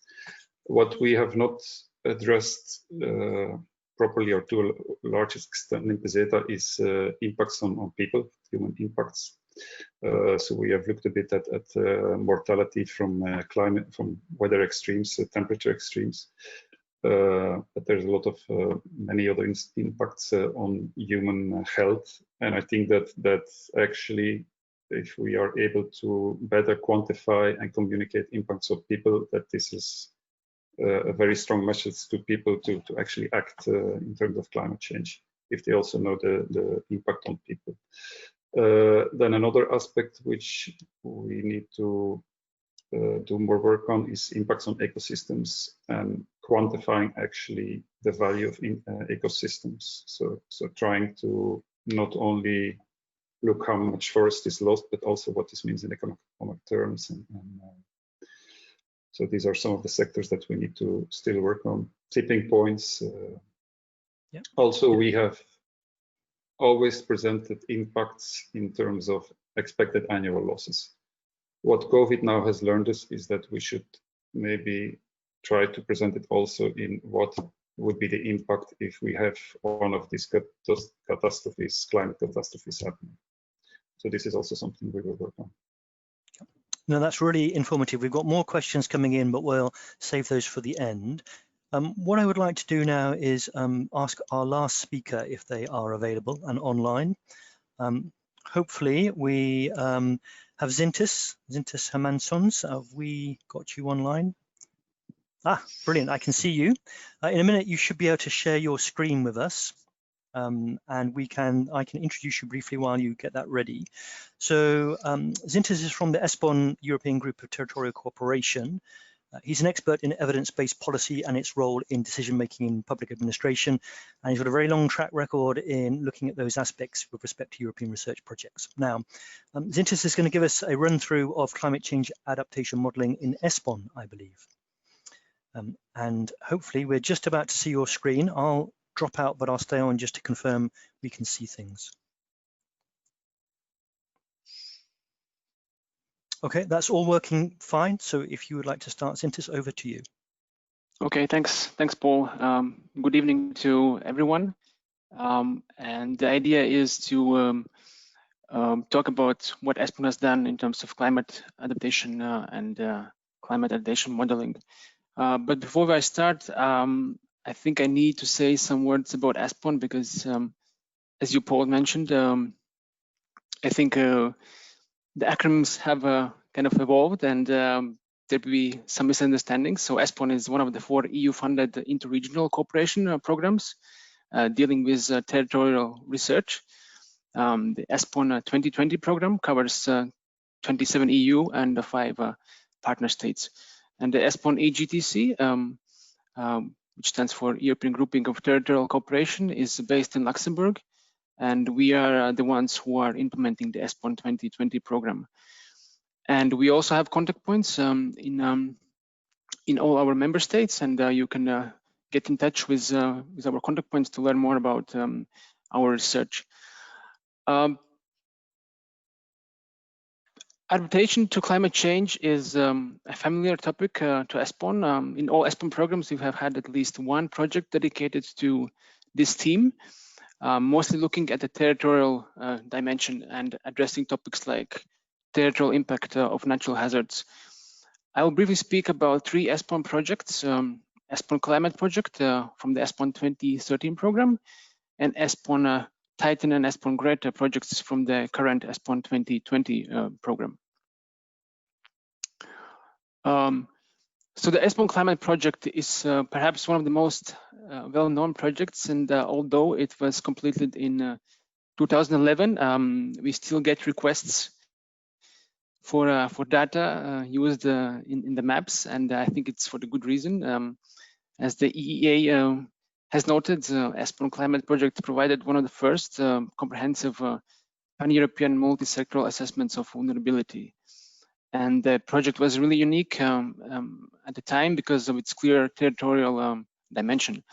What we have not addressed properly or to a large extent in PESETA is impacts on people, human impacts. So we have looked a bit at mortality from climate, from weather extremes, temperature extremes. But there's a lot of many other impacts on human health, and I think that actually, if we are able to better quantify and communicate impacts of people, that this is a very strong message to people to actually act in terms of climate change, if they also know the impact on people. Then another aspect which we need to do more work on is impacts on ecosystems and quantifying actually the value of ecosystems. So trying to not only look how much forest is lost, but also what this means in economic terms. So these are some of the sectors that we need to still work on. Tipping points. Yep. Also, we have always presented impacts in terms of expected annual losses. What COVID now has learned us is that we should maybe try to present it also in what would be the impact if we have one of these catastrophes, climate catastrophes happening. So this is also something we will work on. No, that's really informative. We've got more questions coming in, but we'll save those for the end. What I would like to do now is ask our last speaker if they are available and online. Hopefully we have Zintis Hermansons. Have we got you online? Ah, brilliant, I can see you. In a minute, you should be able to share your screen with us. And I can introduce you briefly while you get that ready. So Zintis is from the ESPON European Group of Territorial Cooperation. He's an expert in evidence-based policy and its role in decision-making in public administration, and he's got a very long track record in looking at those aspects with respect to European research projects. Now, Zintis is going to give us a run-through of climate change adaptation modelling in ESPON, I believe. And hopefully we're just about to see your screen. I'll drop out, but I'll stay on just to confirm we can see things. Okay, that's all working fine. So if you would like to start, Zintis, over to you. Okay, thanks, Paul. Good evening to everyone. And the idea is to talk about what ESPON has done in terms of climate adaptation and climate adaptation modeling. But before I start, I think I need to say some words about ESPON because, as you, Paul, mentioned, I think the acronyms have kind of evolved and there'll be some misunderstandings. So ESPON is one of the 4 EU-funded interregional cooperation programs dealing with territorial research. The ESPON 2020 program covers 27 EU and 5 partner states. And the ESPON EGTC, which stands for European Grouping of Territorial Cooperation, is based in Luxembourg, and we are the ones who are implementing the ESPON 2020 program. And we also have contact points in all our member states, and you can get in touch with our contact points to learn more about our research. Adaptation to climate change is a familiar topic to ESPON. In all ESPON programs, we have had at least one project dedicated to this theme, mostly looking at the territorial dimension and addressing topics like territorial impact of natural hazards. I will briefly speak about 3 ESPON projects, ESPON Climate Project from the ESPON 2013 program, and ESPON Titan and ESPON Greta projects from the current ESPON 2020 program. So the ESPON Climate Project is perhaps one of the most well-known projects, and although it was completed in 2011, we still get requests for data used in the maps, and I think it's for the good reason, as the EEA has noted, ESPON Climate Project provided one of the first comprehensive pan-European multi-sectoral assessments of vulnerability. And the project was really unique at the time because of its clear territorial dimension.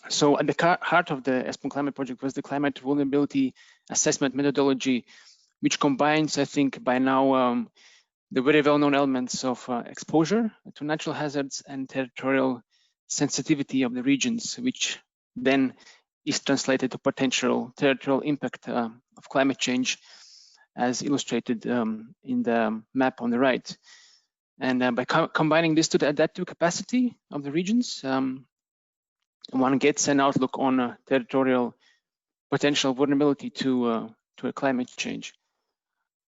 So at the heart of the ESPON Climate Project was the climate vulnerability assessment methodology, which combines, I think, by now the very well-known elements of exposure to natural hazards and territorial sensitivity of the regions, which then is translated to potential territorial impact of climate change, as illustrated in the map on the right. And by combining this to the adaptive capacity of the regions, one gets an outlook on territorial potential vulnerability to a climate change.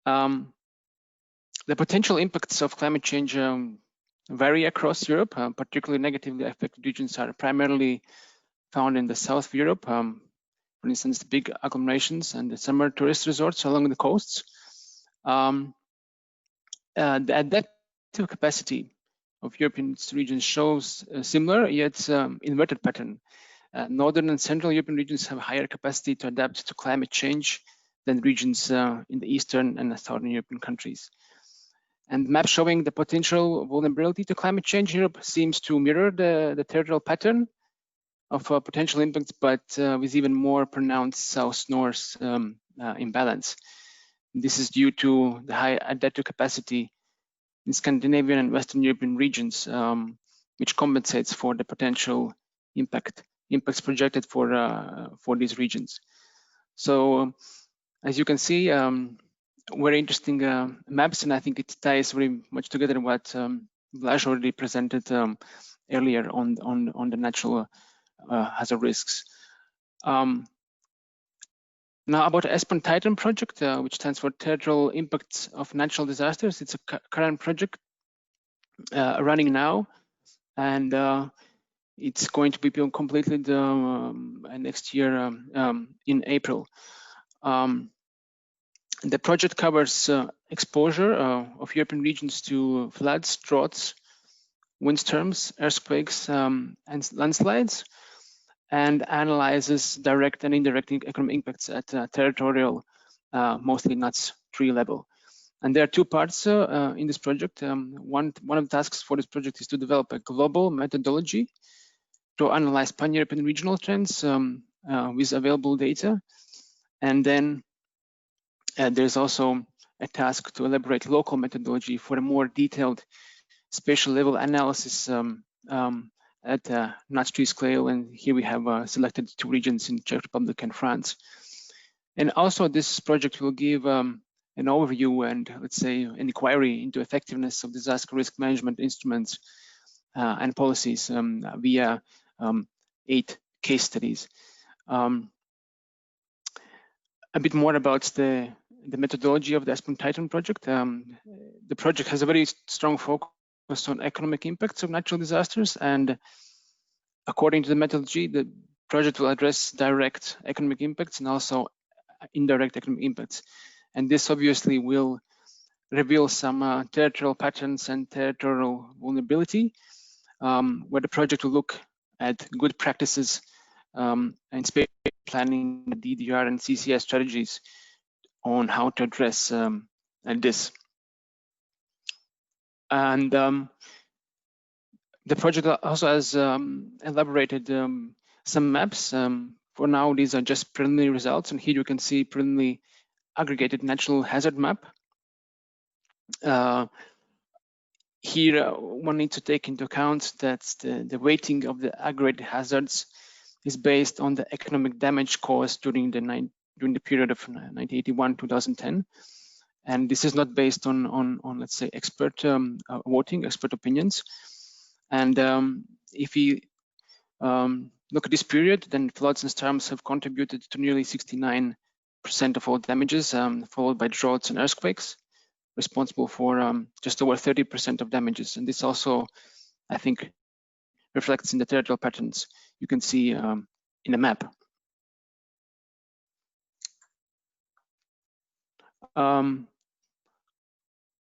The potential impacts of climate change vary across Europe. Particularly negatively affected regions are primarily found in the south of Europe, for instance, the big agglomerations and the summer tourist resorts along the coasts. The adaptive capacity of European regions shows a similar yet inverted pattern. Northern and Central European regions have higher capacity to adapt to climate change than regions in the Eastern and the Southern European countries. And the map showing the potential vulnerability to climate change in Europe seems to mirror the territorial pattern of potential impacts, but with even more pronounced south-north imbalance. This is due to the high adaptive capacity in Scandinavian and Western European regions, which compensates for the potential impacts projected for these regions. So, as you can see, very interesting maps, and I think it ties very much together what Blaz already presented earlier on the natural hazard risks. Now about the ESPON Titan project, which stands for Territorial Impacts of Natural Disasters. It's a current project running now, and it's going to be completed next year in April. The project covers exposure of European regions to floods, droughts, windstorms, earthquakes, and landslides, and analyzes direct and indirect economic impacts at territorial, mostly NUTS 3 level. And there are two parts in this project. One of the tasks for this project is to develop a global methodology to analyze pan-European regional trends with available data. And then there's also a task to elaborate local methodology for a more detailed spatial level analysis at NUTS 3 scale, and here we have selected two regions in Czech Republic and France. And also this project will give an overview and, let's say, an inquiry into effectiveness of disaster risk management instruments and policies via 8 case studies. A bit more about the methodology of the ESPON Titan project. The project has a very strong focus on economic impacts of natural disasters, and according to the methodology, the project will address direct economic impacts and also indirect economic impacts. And this obviously will reveal some territorial patterns and territorial vulnerability, where the project will look at good practices and spatial planning, DDR and CCS strategies on how to address this. And the project also has elaborated some maps. For now, these are just preliminary results, and here you can see preliminary aggregated natural hazard map. Here, one needs to take into account that the weighting of the aggregated hazards is based on the economic damage caused during the period of 1981-2010. And this is not based on let's say, expert voting, expert opinions. And if we look at this period, then floods and storms have contributed to nearly 69% of all damages, followed by droughts and earthquakes, responsible for just over 30% of damages. And this also, I think, reflects in the territorial patterns you can see in the map.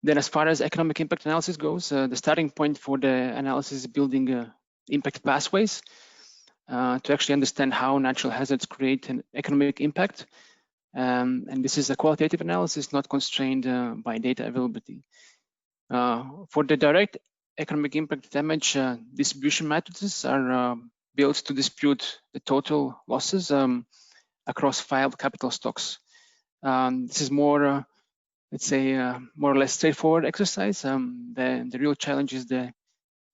Then as far as economic impact analysis goes, the starting point for the analysis is building impact pathways to actually understand how natural hazards create an economic impact. And this is a qualitative analysis, not constrained by data availability. For the direct economic impact damage, distribution matrices are built to dispute the total losses across 5 capital stocks. This is more, let's say, more or less straightforward exercise. The real challenge is the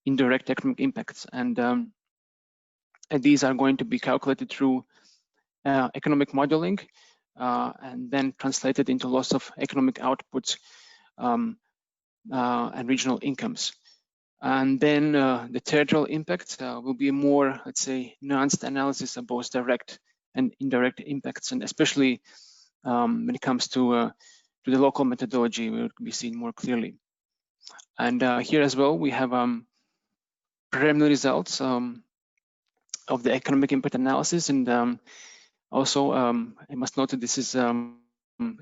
indirect economic impacts, and these are going to be calculated through economic modeling and then translated into loss of economic outputs and regional incomes. And then the territorial impact will be a more, let's say, nuanced analysis of both direct and indirect impacts, and especially when it comes to the local methodology, where it can be seen more clearly. And here as well, we have preliminary results of the economic impact analysis, and also I must note that this is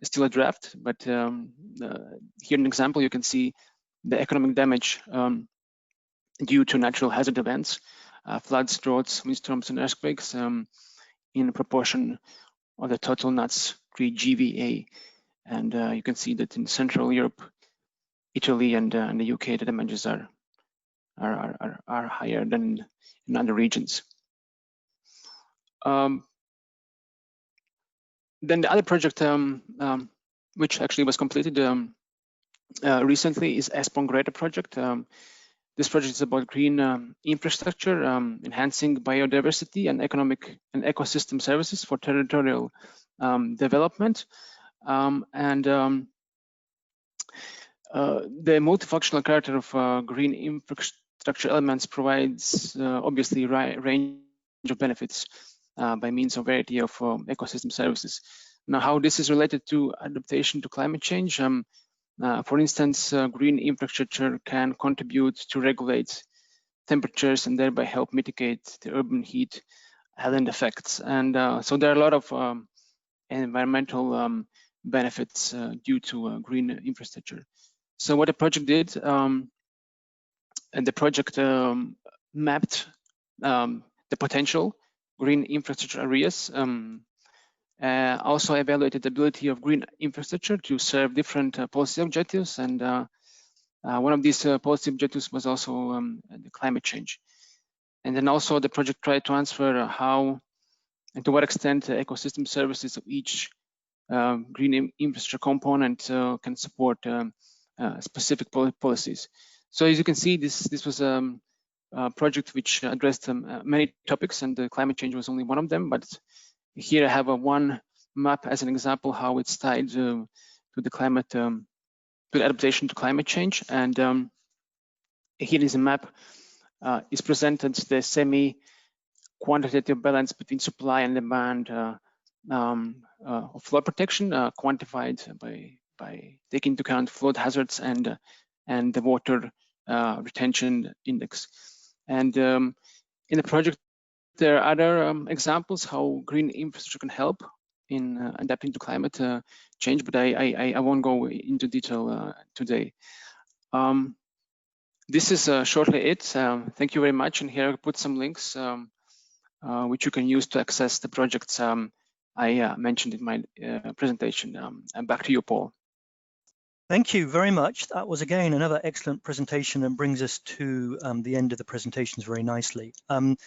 still a draft, but here in an example, you can see the economic damage due to natural hazard events, floods, droughts, windstorms, and earthquakes in proportion of the total NUTS 3 GVA. And you can see that in Central Europe, Italy, and the UK, the damages are higher than in other regions. Then the other project, which actually was completed recently, is ESPON Greater project. This project is about green infrastructure, enhancing biodiversity and economic and ecosystem services for territorial development. The multifunctional character of green infrastructure elements provides obviously a range of benefits by means of variety of ecosystem services. Now, how this is related to adaptation to climate change? For instance, green infrastructure can contribute to regulate temperatures and thereby help mitigate the urban heat island effects. And so there are a lot of environmental benefits due to green infrastructure. So what the project did, and the project mapped the potential green infrastructure areas, also evaluated the ability of green infrastructure to serve different policy objectives, and one of these policy objectives was also the climate change. And then also the project tried to answer how and to what extent ecosystem services of each green infrastructure component can support specific policies. So as you can see, this was a project which addressed many topics, and the climate change was only one of them. But here I have one map as an example how it's tied to the climate, to the adaptation to climate change. And here is a map. Is presented the semi-quantitative balance between supply and demand of flood protection, quantified by taking into account flood hazards and the water retention index. And in the project, there are other examples how green infrastructure can help in adapting to climate change, but I won't go into detail today. This is shortly it. Thank you very much. And here I put some links which you can use to access the projects I mentioned in my presentation. And back to you, Paul. Thank you very much. That was again another excellent presentation and brings us to the end of the presentations very nicely. I'm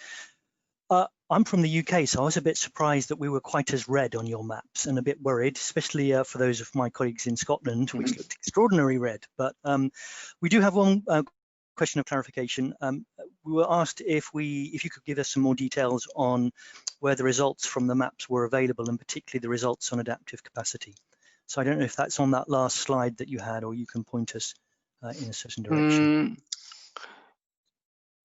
from the UK, so I was a bit surprised that we were quite as red on your maps, and a bit worried, especially for those of my colleagues in Scotland, which looked extraordinarily red. But we do have one question of clarification. We were asked if you could give us some more details on where the results from the maps were available, and particularly the results on adaptive capacity. So I don't know if that's on that last slide that you had, or you can point us in a certain direction.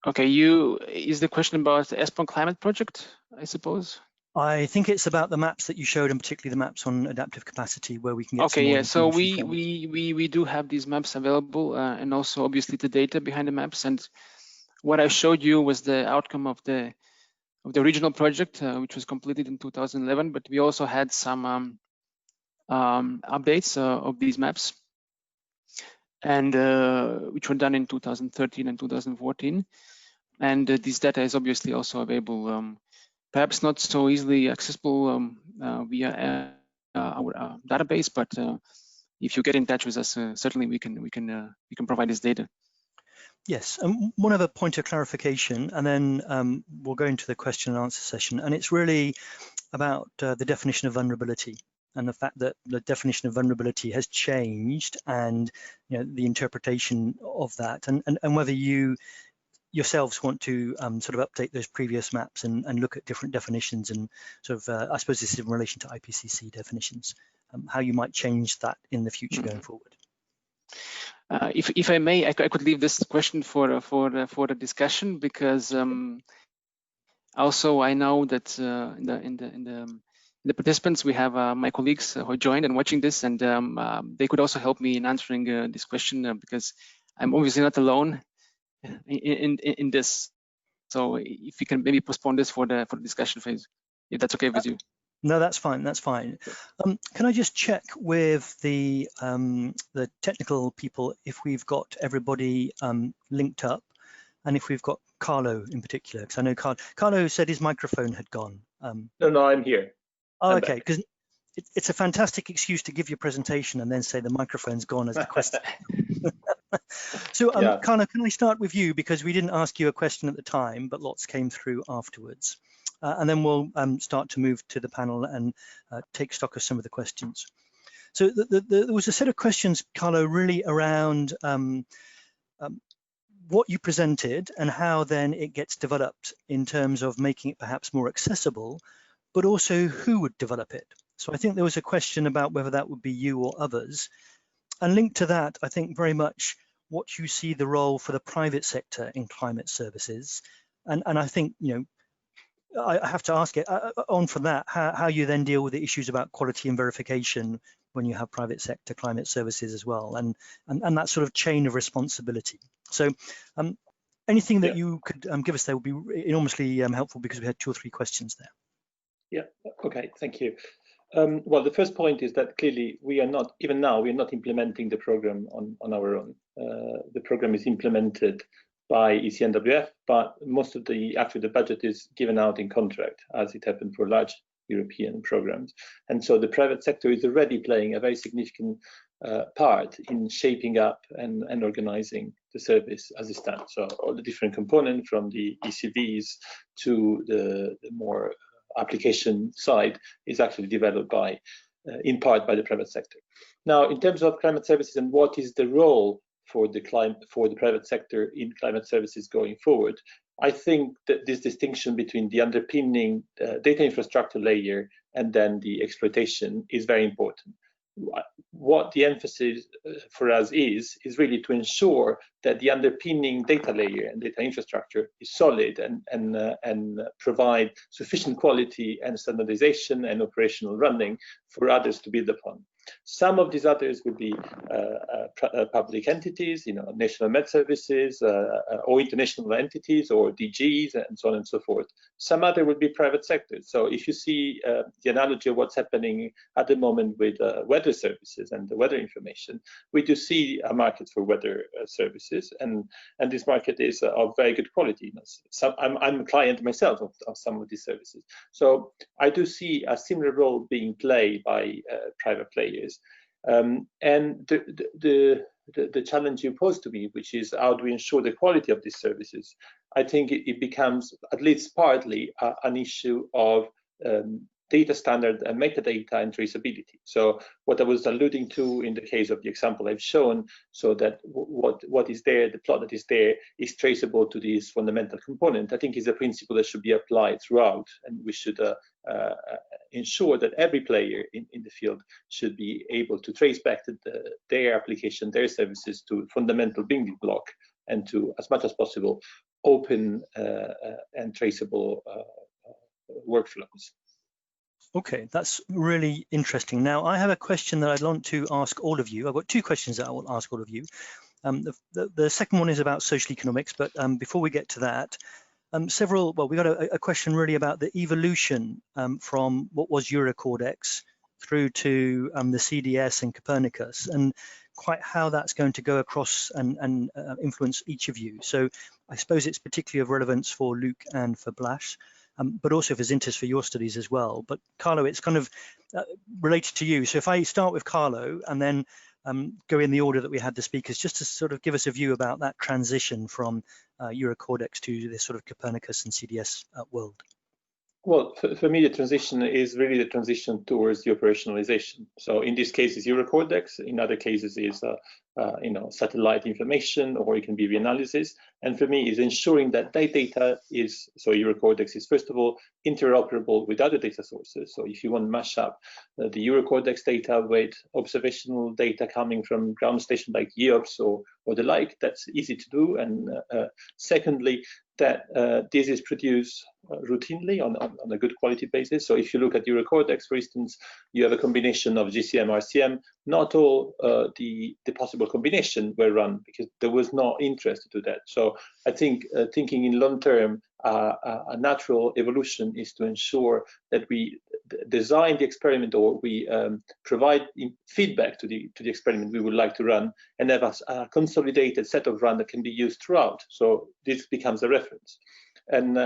Okay, is the question about the ESPON climate project, I suppose? I think it's about the maps that you showed, and particularly the maps on adaptive capacity, where we can get okay, yeah. So we do have these maps available, and also obviously the data behind the maps. And what I showed you was the outcome of the original project, which was completed in 2011. But we also had some updates of these maps, and which were done in 2013 and 2014. And this data is obviously also available, perhaps not so easily accessible via our database, but if you get in touch with us, certainly we can provide this data. Yes, and one other point of clarification, and then we'll go into the question and answer session, and it's really about the definition of vulnerability and the fact that the definition of vulnerability has changed, and the interpretation of that, and whether you yourselves want to sort of update those previous maps and look at different definitions, and sort of I suppose this is in relation to IPCC definitions, how you might change that in the future going forward. If I may, I could leave this question for the discussion, because also I know that in the participants we have my colleagues who joined and watching this, and they could also help me in answering this question, because I'm obviously not alone in this. So if you can maybe postpone this for the discussion phase, if that's okay with you. No, that's fine. That's fine. Can I just check with the technical people if we've got everybody linked up, and if we've got Carlo in particular, because I know Carlo said his microphone had gone. No, I'm here. Oh, okay, because it's a fantastic excuse to give your presentation and then say the microphone's gone as the question. So, Yeah. Carlo, can I start with you, because we didn't ask you a question at the time, but lots came through afterwards. And then we'll start to move to the panel and take stock of some of the questions. So there was a set of questions, Carlo, really around what you presented and how then it gets developed in terms of making it perhaps more accessible, but also who would develop it. So I think there was a question about whether that would be you or others. And linked to that, I think very much what you see the role for the private sector in climate services. And I think, I have to ask it on from that, how you then deal with the issues about quality and verification when you have private sector climate services as well, and that sort of chain of responsibility. So anything that you could give us there would be enormously helpful, because we had 2 or 3 questions there. Yeah, okay, thank you. Well, the first point is that clearly we are not, even now, we are not implementing the program on our own. The program is implemented by ECMWF, but most of the budget is given out in contract, as it happened for large European programs. And so the private sector is already playing a very significant part in shaping up and organizing the service as it stands. So all the different components, from the ECVs to the more application side, is actually developed by, in part, by the private sector. Now, in terms of climate services and what is the role for the private sector in climate services going forward, I think that this distinction between the underpinning data infrastructure layer and then the exploitation is very important. What the emphasis for us is really to ensure that the underpinning data layer and data infrastructure is solid and provide sufficient quality and standardization and operational running for others to build upon. Some of these others would be public entities, national med services, or international entities, or DGs, and so on and so forth. Some other would be private sectors. So if you see the analogy of what's happening at the moment with weather services and the weather information, we do see a market for weather services, and this market is of very good quality. I'm a client myself of some of these services. So I do see a similar role being played by private players. And the challenge you posed to me, which is how do we ensure the quality of these services, I think it becomes, at least partly, an issue of data standard and metadata and traceability. So what I was alluding to in the case of the example I've shown, so that what is there, the plot that is there, is traceable to this fundamental component, I think is a principle that should be applied throughout, and we should ensure that every player in the field should be able to trace back to their application, their services, to fundamental building block, and to, as much as possible, open and traceable workflows. Okay, that's really interesting. Now, I have a question that I'd want to ask all of you. I've got 2 questions that I will ask all of you. The second one is about social economics, but before we get to that, we got a question really about the evolution from what was Eurocordex through to the CDS and Copernicus. And quite how that's going to go across and influence each of you. So I suppose it's particularly of relevance for Luke and for Blaz, but also for Zintis for your studies as well. But Carlo, it's kind of related to you. So if I start with Carlo and then go in the order that we had the speakers, just to sort of give us a view about that transition from Eurocordex to this sort of Copernicus and CDS world. Well, for me, the transition is really the transition towards the operationalization. So in this case, it's Eurocordex. In other cases, is satellite information, or it can be reanalysis. And for me, is ensuring that that data is, so Eurocordex is first of all interoperable with other data sources. So if you want to mash up the Eurocordex data with observational data coming from ground station like EOPS or the like, that's easy to do. And secondly, that this is produced routinely on a good quality basis. So if you look at Eurocordex, for instance, you have a combination of GCM, RCM. Not all the possible combination were run because there was no interest to do that. So I think thinking in long term, a natural evolution is to ensure that we design the experiment, or we provide feedback to the experiment we would like to run, and have a consolidated set of run that can be used throughout. So this becomes a reference. And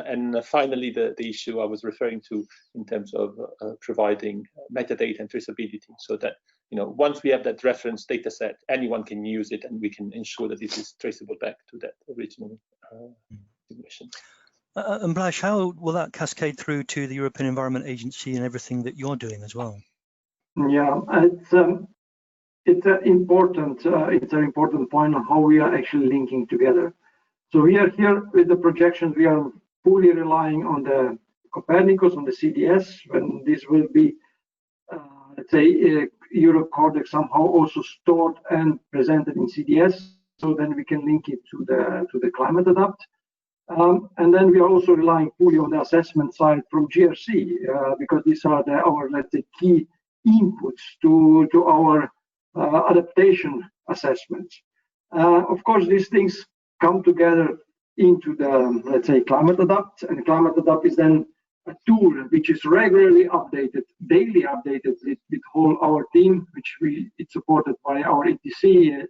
finally, the issue I was referring to in terms of providing metadata and traceability, so that once we have that reference data set, anyone can use it, and we can ensure that this is traceable back to that original submission. And Blaz, how will that cascade through to the European Environment Agency and everything that you're doing as well? Yeah, it's an important point on how we are actually linking together. So we are here with the projections. We are fully relying on the Copernicus, on the CDS, when this will be, let's say, Eurocordex somehow also stored and presented in CDS. So then we can link it to the Climate Adapt. And then we are also relying fully on the assessment side from GRC, because these are our, let's say, key inputs to our adaptation assessments. Of course, these things come together into the, let's say, Climate Adapt, and Climate Adapt is then a tool which is regularly updated, daily updated with whole our team, which it's supported by our ETC.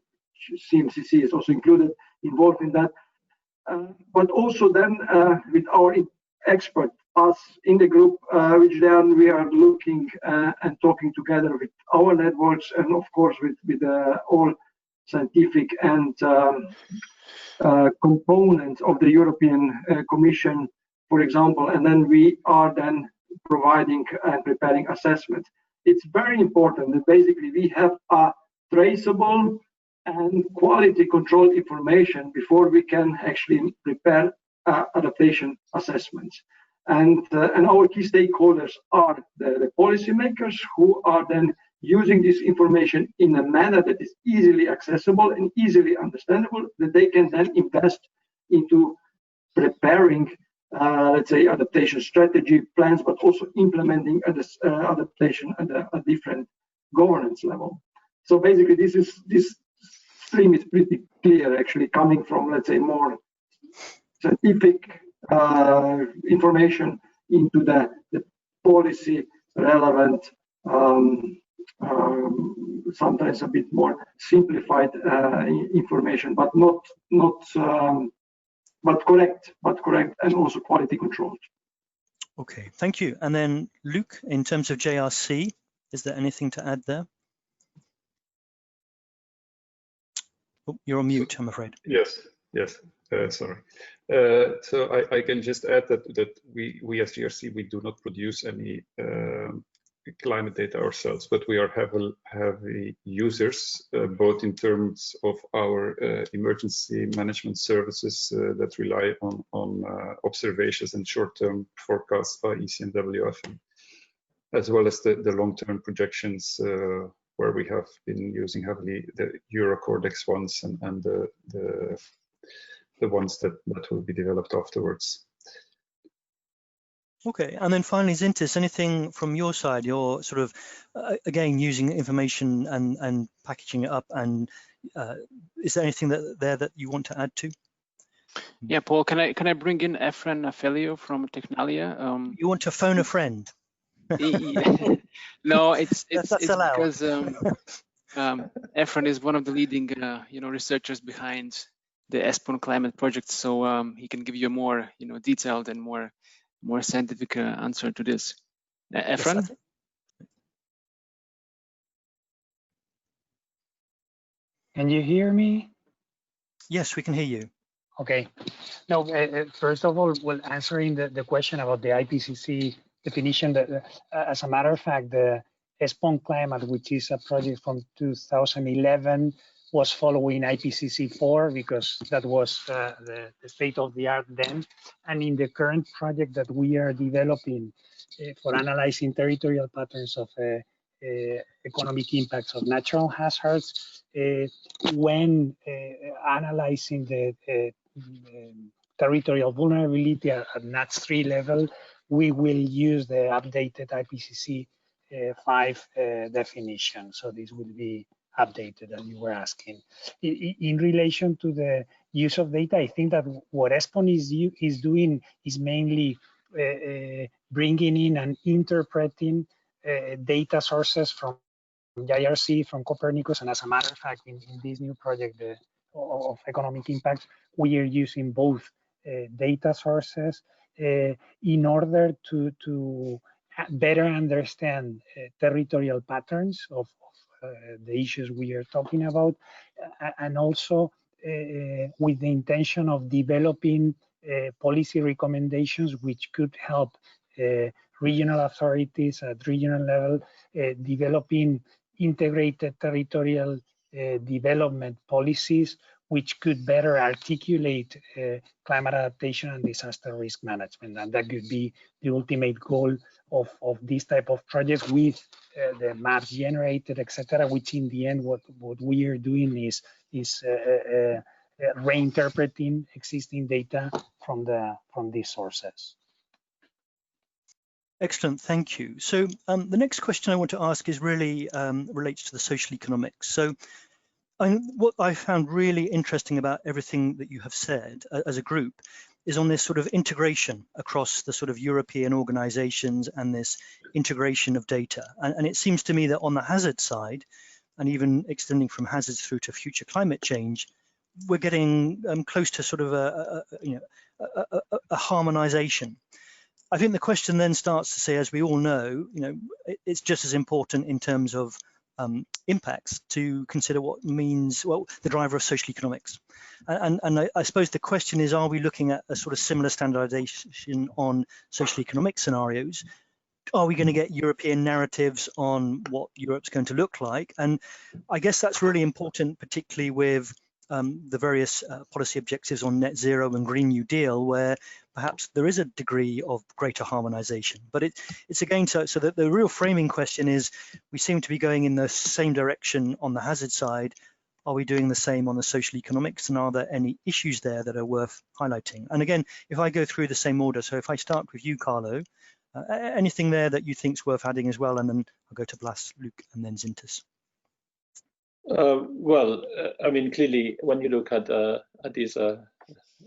CMCC is also involved in that. But also then with our expert, us in the group, which then we are looking and talking together with our networks, and of course with all scientific and components of the European Commission, for example, and then we are then providing and preparing assessments. It's very important that basically we have a traceable and quality control information before we can actually prepare adaptation assessments. And our key stakeholders are the policymakers, who are then using this information in a manner that is easily accessible and easily understandable, that they can then invest into preparing, let's say, adaptation strategy plans, but also implementing adaptation at a different governance level. So basically, this stream is pretty clear, actually, coming from, let's say, more scientific information into the policy relevant, sometimes a bit more simplified information, but correct, and also quality controlled. Okay, thank you. And then Luke, in terms of JRC, is there anything to add there? Oh, you're on mute, I'm afraid. Yes. Sorry. So I can just add that we as GRC, we do not produce any climate data ourselves, but we are heavy users, both in terms of our emergency management services that rely on observations and short-term forecasts by ECMWF, as well as the long-term projections where we have been using heavily the Eurocordex ones and the ones that will be developed afterwards. Okay, and then finally, Zintis, anything from your side? You're sort of, again, using information and packaging it up, and is there anything that you want to add to? Yeah, Paul, can I bring in Efren Afelio from Technalia? You want to phone a friend? No, it's that's allowed. because Efren is one of the leading, researchers behind the ESPON climate project, so he can give you a more, detailed and more scientific answer to this. Efren? Yes, can you hear me? yes, we can hear you. Okay. No, first of all, well, answering the question about the IPCC definition, that as a matter of fact, the ESPON Climate, which is a project from 2011, was following IPCC 4 because that was the state of the art then. And in the current project that we are developing for analyzing territorial patterns of economic impacts of natural hazards, when analyzing the territorial vulnerability at NATS3 level, we will use the updated IPCC 5 definition. So this will be updated, as you were asking. In relation to the use of data, I think that what ESPON is doing is mainly bringing in and interpreting data sources from IRC, from Copernicus, and as a matter of fact, in this new project of economic impacts, we are using both data sources in order to better understand territorial patterns of the issues we are talking about, and also with the intention of developing policy recommendations which could help regional authorities at regional level developing integrated territorial development policies which could better articulate climate adaptation and disaster risk management. And that could be the ultimate goal of this type of projects with the maps generated, etc., which in the end, what we are doing is reinterpreting existing data from these sources. Excellent, thank you. So the next question I want to ask is really relates to the social economics. So what I found really interesting about everything that you have said as a group is on this sort of integration across the sort of European organizations and this integration of data. And it seems to me that on the hazard side, and even extending from hazards through to future climate change, we're getting close to sort of a harmonization. I think the question then starts to say, as we all know, it's just as important in terms of impacts to consider what means, well, the driver of social economics. And I suppose the question is, are we looking at a sort of similar standardization on social economic scenarios? Are we going to get European narratives on what Europe's going to look like? And I guess that's really important, particularly with the various policy objectives on net zero and Green New Deal, where perhaps there is a degree of greater harmonization. But it's again, so that the real framing question is, we seem to be going in the same direction on the hazard side. Are we doing the same on the social economics, and are there any issues there that are worth highlighting? And again, if I go through the same order, so if I start with you, Carlo, anything there that you think is worth adding as well, and then I'll go to Blaz, Luke, and then Zintis. Well, I mean, clearly, when you look at these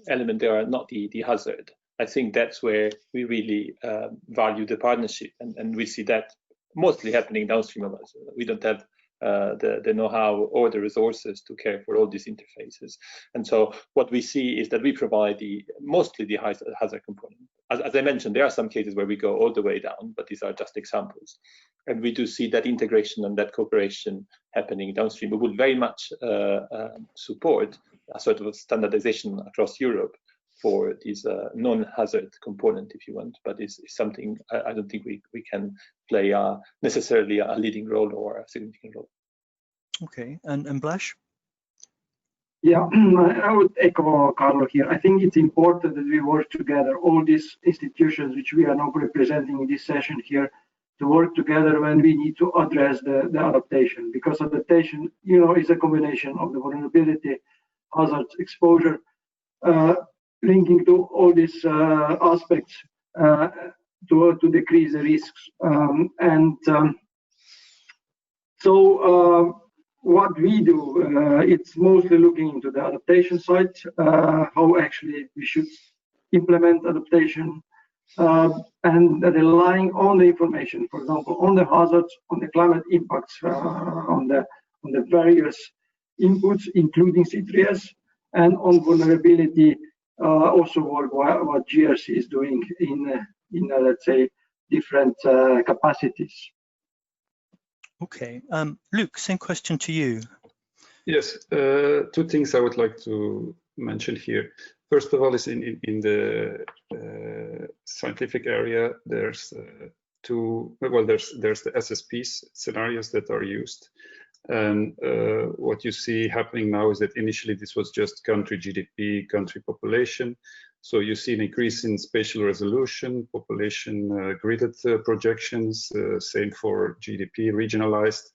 elements, they are not the hazard. I think that's where we really value the partnership, and we see that mostly happening downstream of us. We don't have the know-how or the resources to care for all these interfaces. And so what we see is that we provide mostly the hazard component. As I mentioned, there are some cases where we go all the way down, but these are just examples. And we do see that integration and that cooperation happening downstream. We would very much support a sort of standardization across Europe for this non-hazard component, if you want, but it's something I don't think we can play necessarily a leading role or a significant role. Okay, and Blaz? Yeah, I would echo Carlo here. I think it's important that we work together, all these institutions which we are now representing in this session here, to work together when we need to address the adaptation, because adaptation, is a combination of the vulnerability, hazards, exposure, linking to all these aspects to decrease the risks. So what we do, it's mostly looking into the adaptation side, how actually we should implement adaptation, and relying on the information, for example, on the hazards, on the climate impacts, on on the various inputs, including C3S, and on vulnerability, also what GRC is doing in let's say, different capacities. Okay, Luke, same question to you. Yes, two things I would like to mention here. First of all, is in the scientific area, there's there's the SSPs scenarios that are used. And what you see happening now is that initially this was just country GDP, country population. So you see an increase in spatial resolution, population gridded projections, same for GDP regionalized,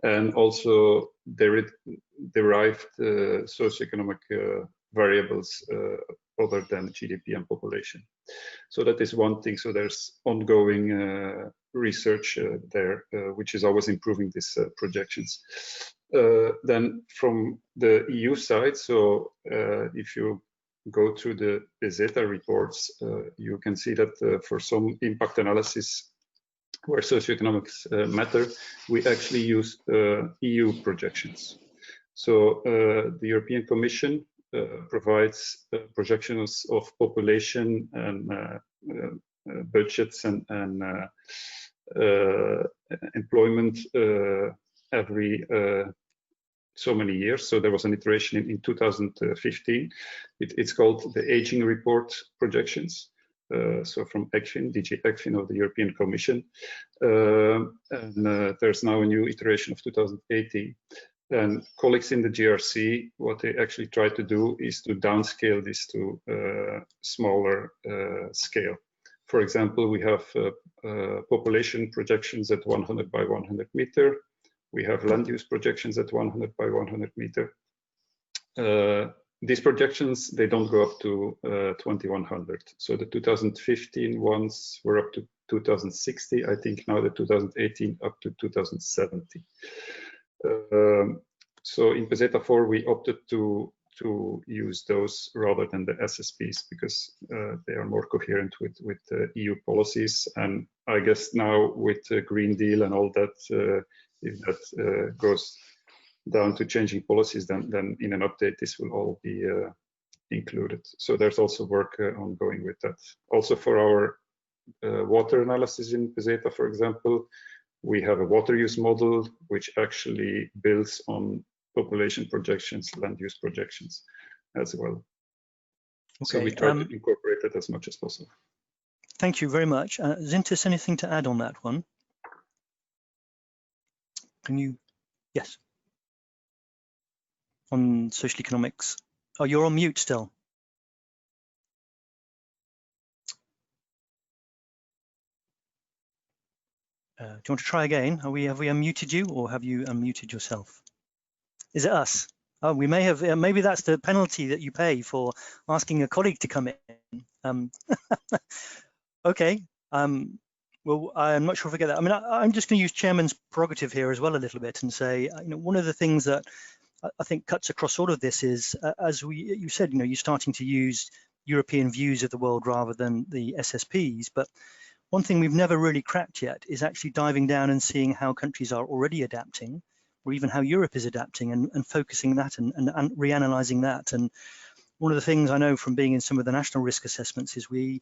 and also derived socioeconomic variables other than GDP and population. So that is one thing. So there's ongoing research there, which is always improving these projections. Then from the EU side, so if you go through the PESETA reports, you can see that for some impact analysis where socioeconomics matter, we actually use EU projections. So the European Commission provides projections of population and budgets and employment every so many years. So there was an iteration in 2015. It's called the Aging Report Projections. So from ECFIN, DG ECFIN of the European Commission. And there's now a new iteration of 2018. And colleagues in the GRC, what they actually try to do is to downscale this to smaller scale. For example, we have population projections at 100 by 100 meter. We have land use projections at 100 by 100 meter. These projections, they don't go up to 2100. So the 2015 ones were up to 2060. I think now the 2018 up to 2070. So in PESETA 4, we opted to use those rather than the SSPs because they are more coherent with EU policies. And I guess now with the Green Deal and all that, if that goes down to changing policies, then in an update, this will all be included. So there's also work ongoing with that. Also for our water analysis in PESETA, for example, we have a water use model, which actually builds on population projections, land use projections as well. Okay, so we try to incorporate it as much as possible. Thank you very much. Zintis, anything to add on that one? Can you? Yes. On social economics. Oh, you're on mute still. Do you want to try again? Have we unmuted you, or have you unmuted yourself? Is it us? Oh, we may have. Maybe that's the penalty that you pay for asking a colleague to come in. Okay. Well, I'm not sure if I get that. I mean, I'm just going to use Chairman's prerogative here as well a little bit and say, one of the things that I think cuts across all of this is, as you said, you're starting to use European views of the world rather than the SSPs. But one thing we've never really cracked yet is actually diving down and seeing how countries are already adapting, or even how Europe is adapting, and focusing that and reanalyzing that. And one of the things I know from being in some of the national risk assessments is we're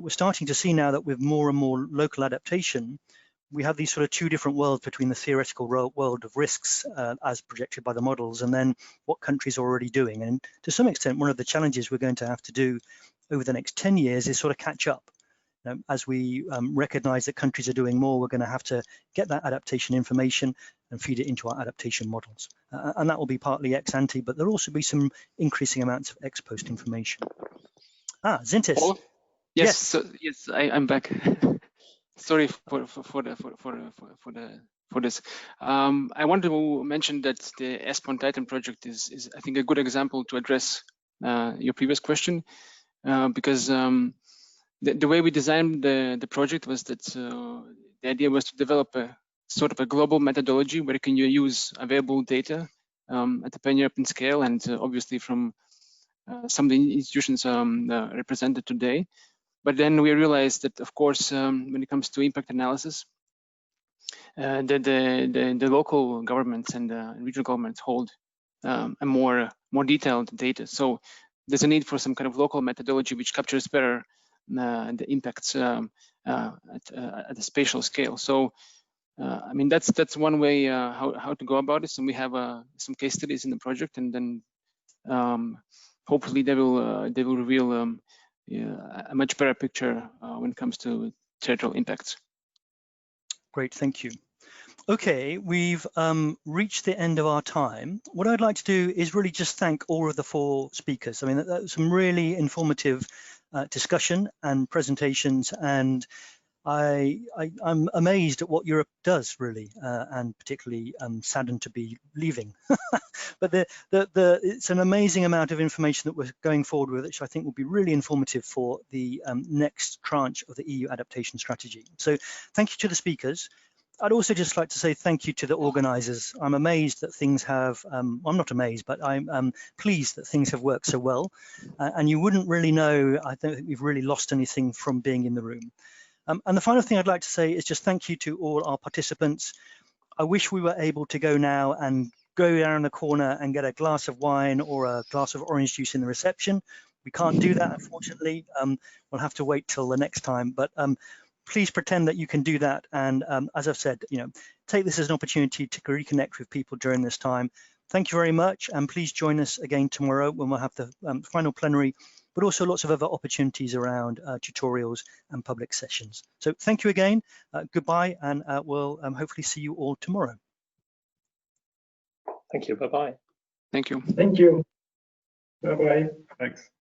starting to see now that with more and more local adaptation, we have these sort of two different worlds between the theoretical world of risks as projected by the models, and then what countries are already doing. And to some extent, one of the challenges we're going to have to do over the next 10 years is sort of catch up. As we recognize that countries are doing more, we're going to have to get that adaptation information and feed it into our adaptation models. And that will be partly ex ante, but there'll also be some increasing amounts of ex post information. Zintis. Paul? Yes, yes. So, yes, I'm back. Sorry for this. I want to mention that the ESPON Titan project is I think a good example to address your previous question, because the way we designed the project was that the idea was to develop a sort of a global methodology where you can use available data at the pan-European scale, and obviously from some of the institutions represented today. But then we realized that, of course, when it comes to impact analysis, the local governments and regional governments hold a more detailed data. So there's a need for some kind of local methodology which captures better the impacts at the spatial scale. So I mean that's one way how to go about it. And we have some case studies in the project, and then hopefully they will reveal a much better picture when it comes to territorial impacts. Great, thank you. Okay, we've reached the end of our time. What I'd like to do is really just thank all of the 4 speakers. I mean, that was some really informative discussion and presentations, and I'm amazed at what Europe does, really, and particularly saddened to be leaving. But it's an amazing amount of information that we're going forward with, which I think will be really informative for the next tranche of the EU adaptation strategy. So thank you to the speakers. I'd also just like to say thank you to the organisers. I'm amazed that things have, I'm not amazed, but I'm pleased that things have worked so well. And you wouldn't really know, I don't think we've really lost anything from being in the room. And the final thing I'd like to say is just thank you to all our participants. I wish we were able to go now and go down the corner and get a glass of wine or a glass of orange juice in the reception. We can't do that, unfortunately. We'll have to wait till the next time. But please pretend that you can do that. And as I've said, take this as an opportunity to reconnect with people during this time. Thank you very much. And please join us again tomorrow when we'll have the final plenary, but also lots of other opportunities around tutorials and public sessions. So thank you again. Goodbye, and we'll hopefully see you all tomorrow. Thank you. Bye-bye. Thank you. Thank you. Bye-bye. Thanks.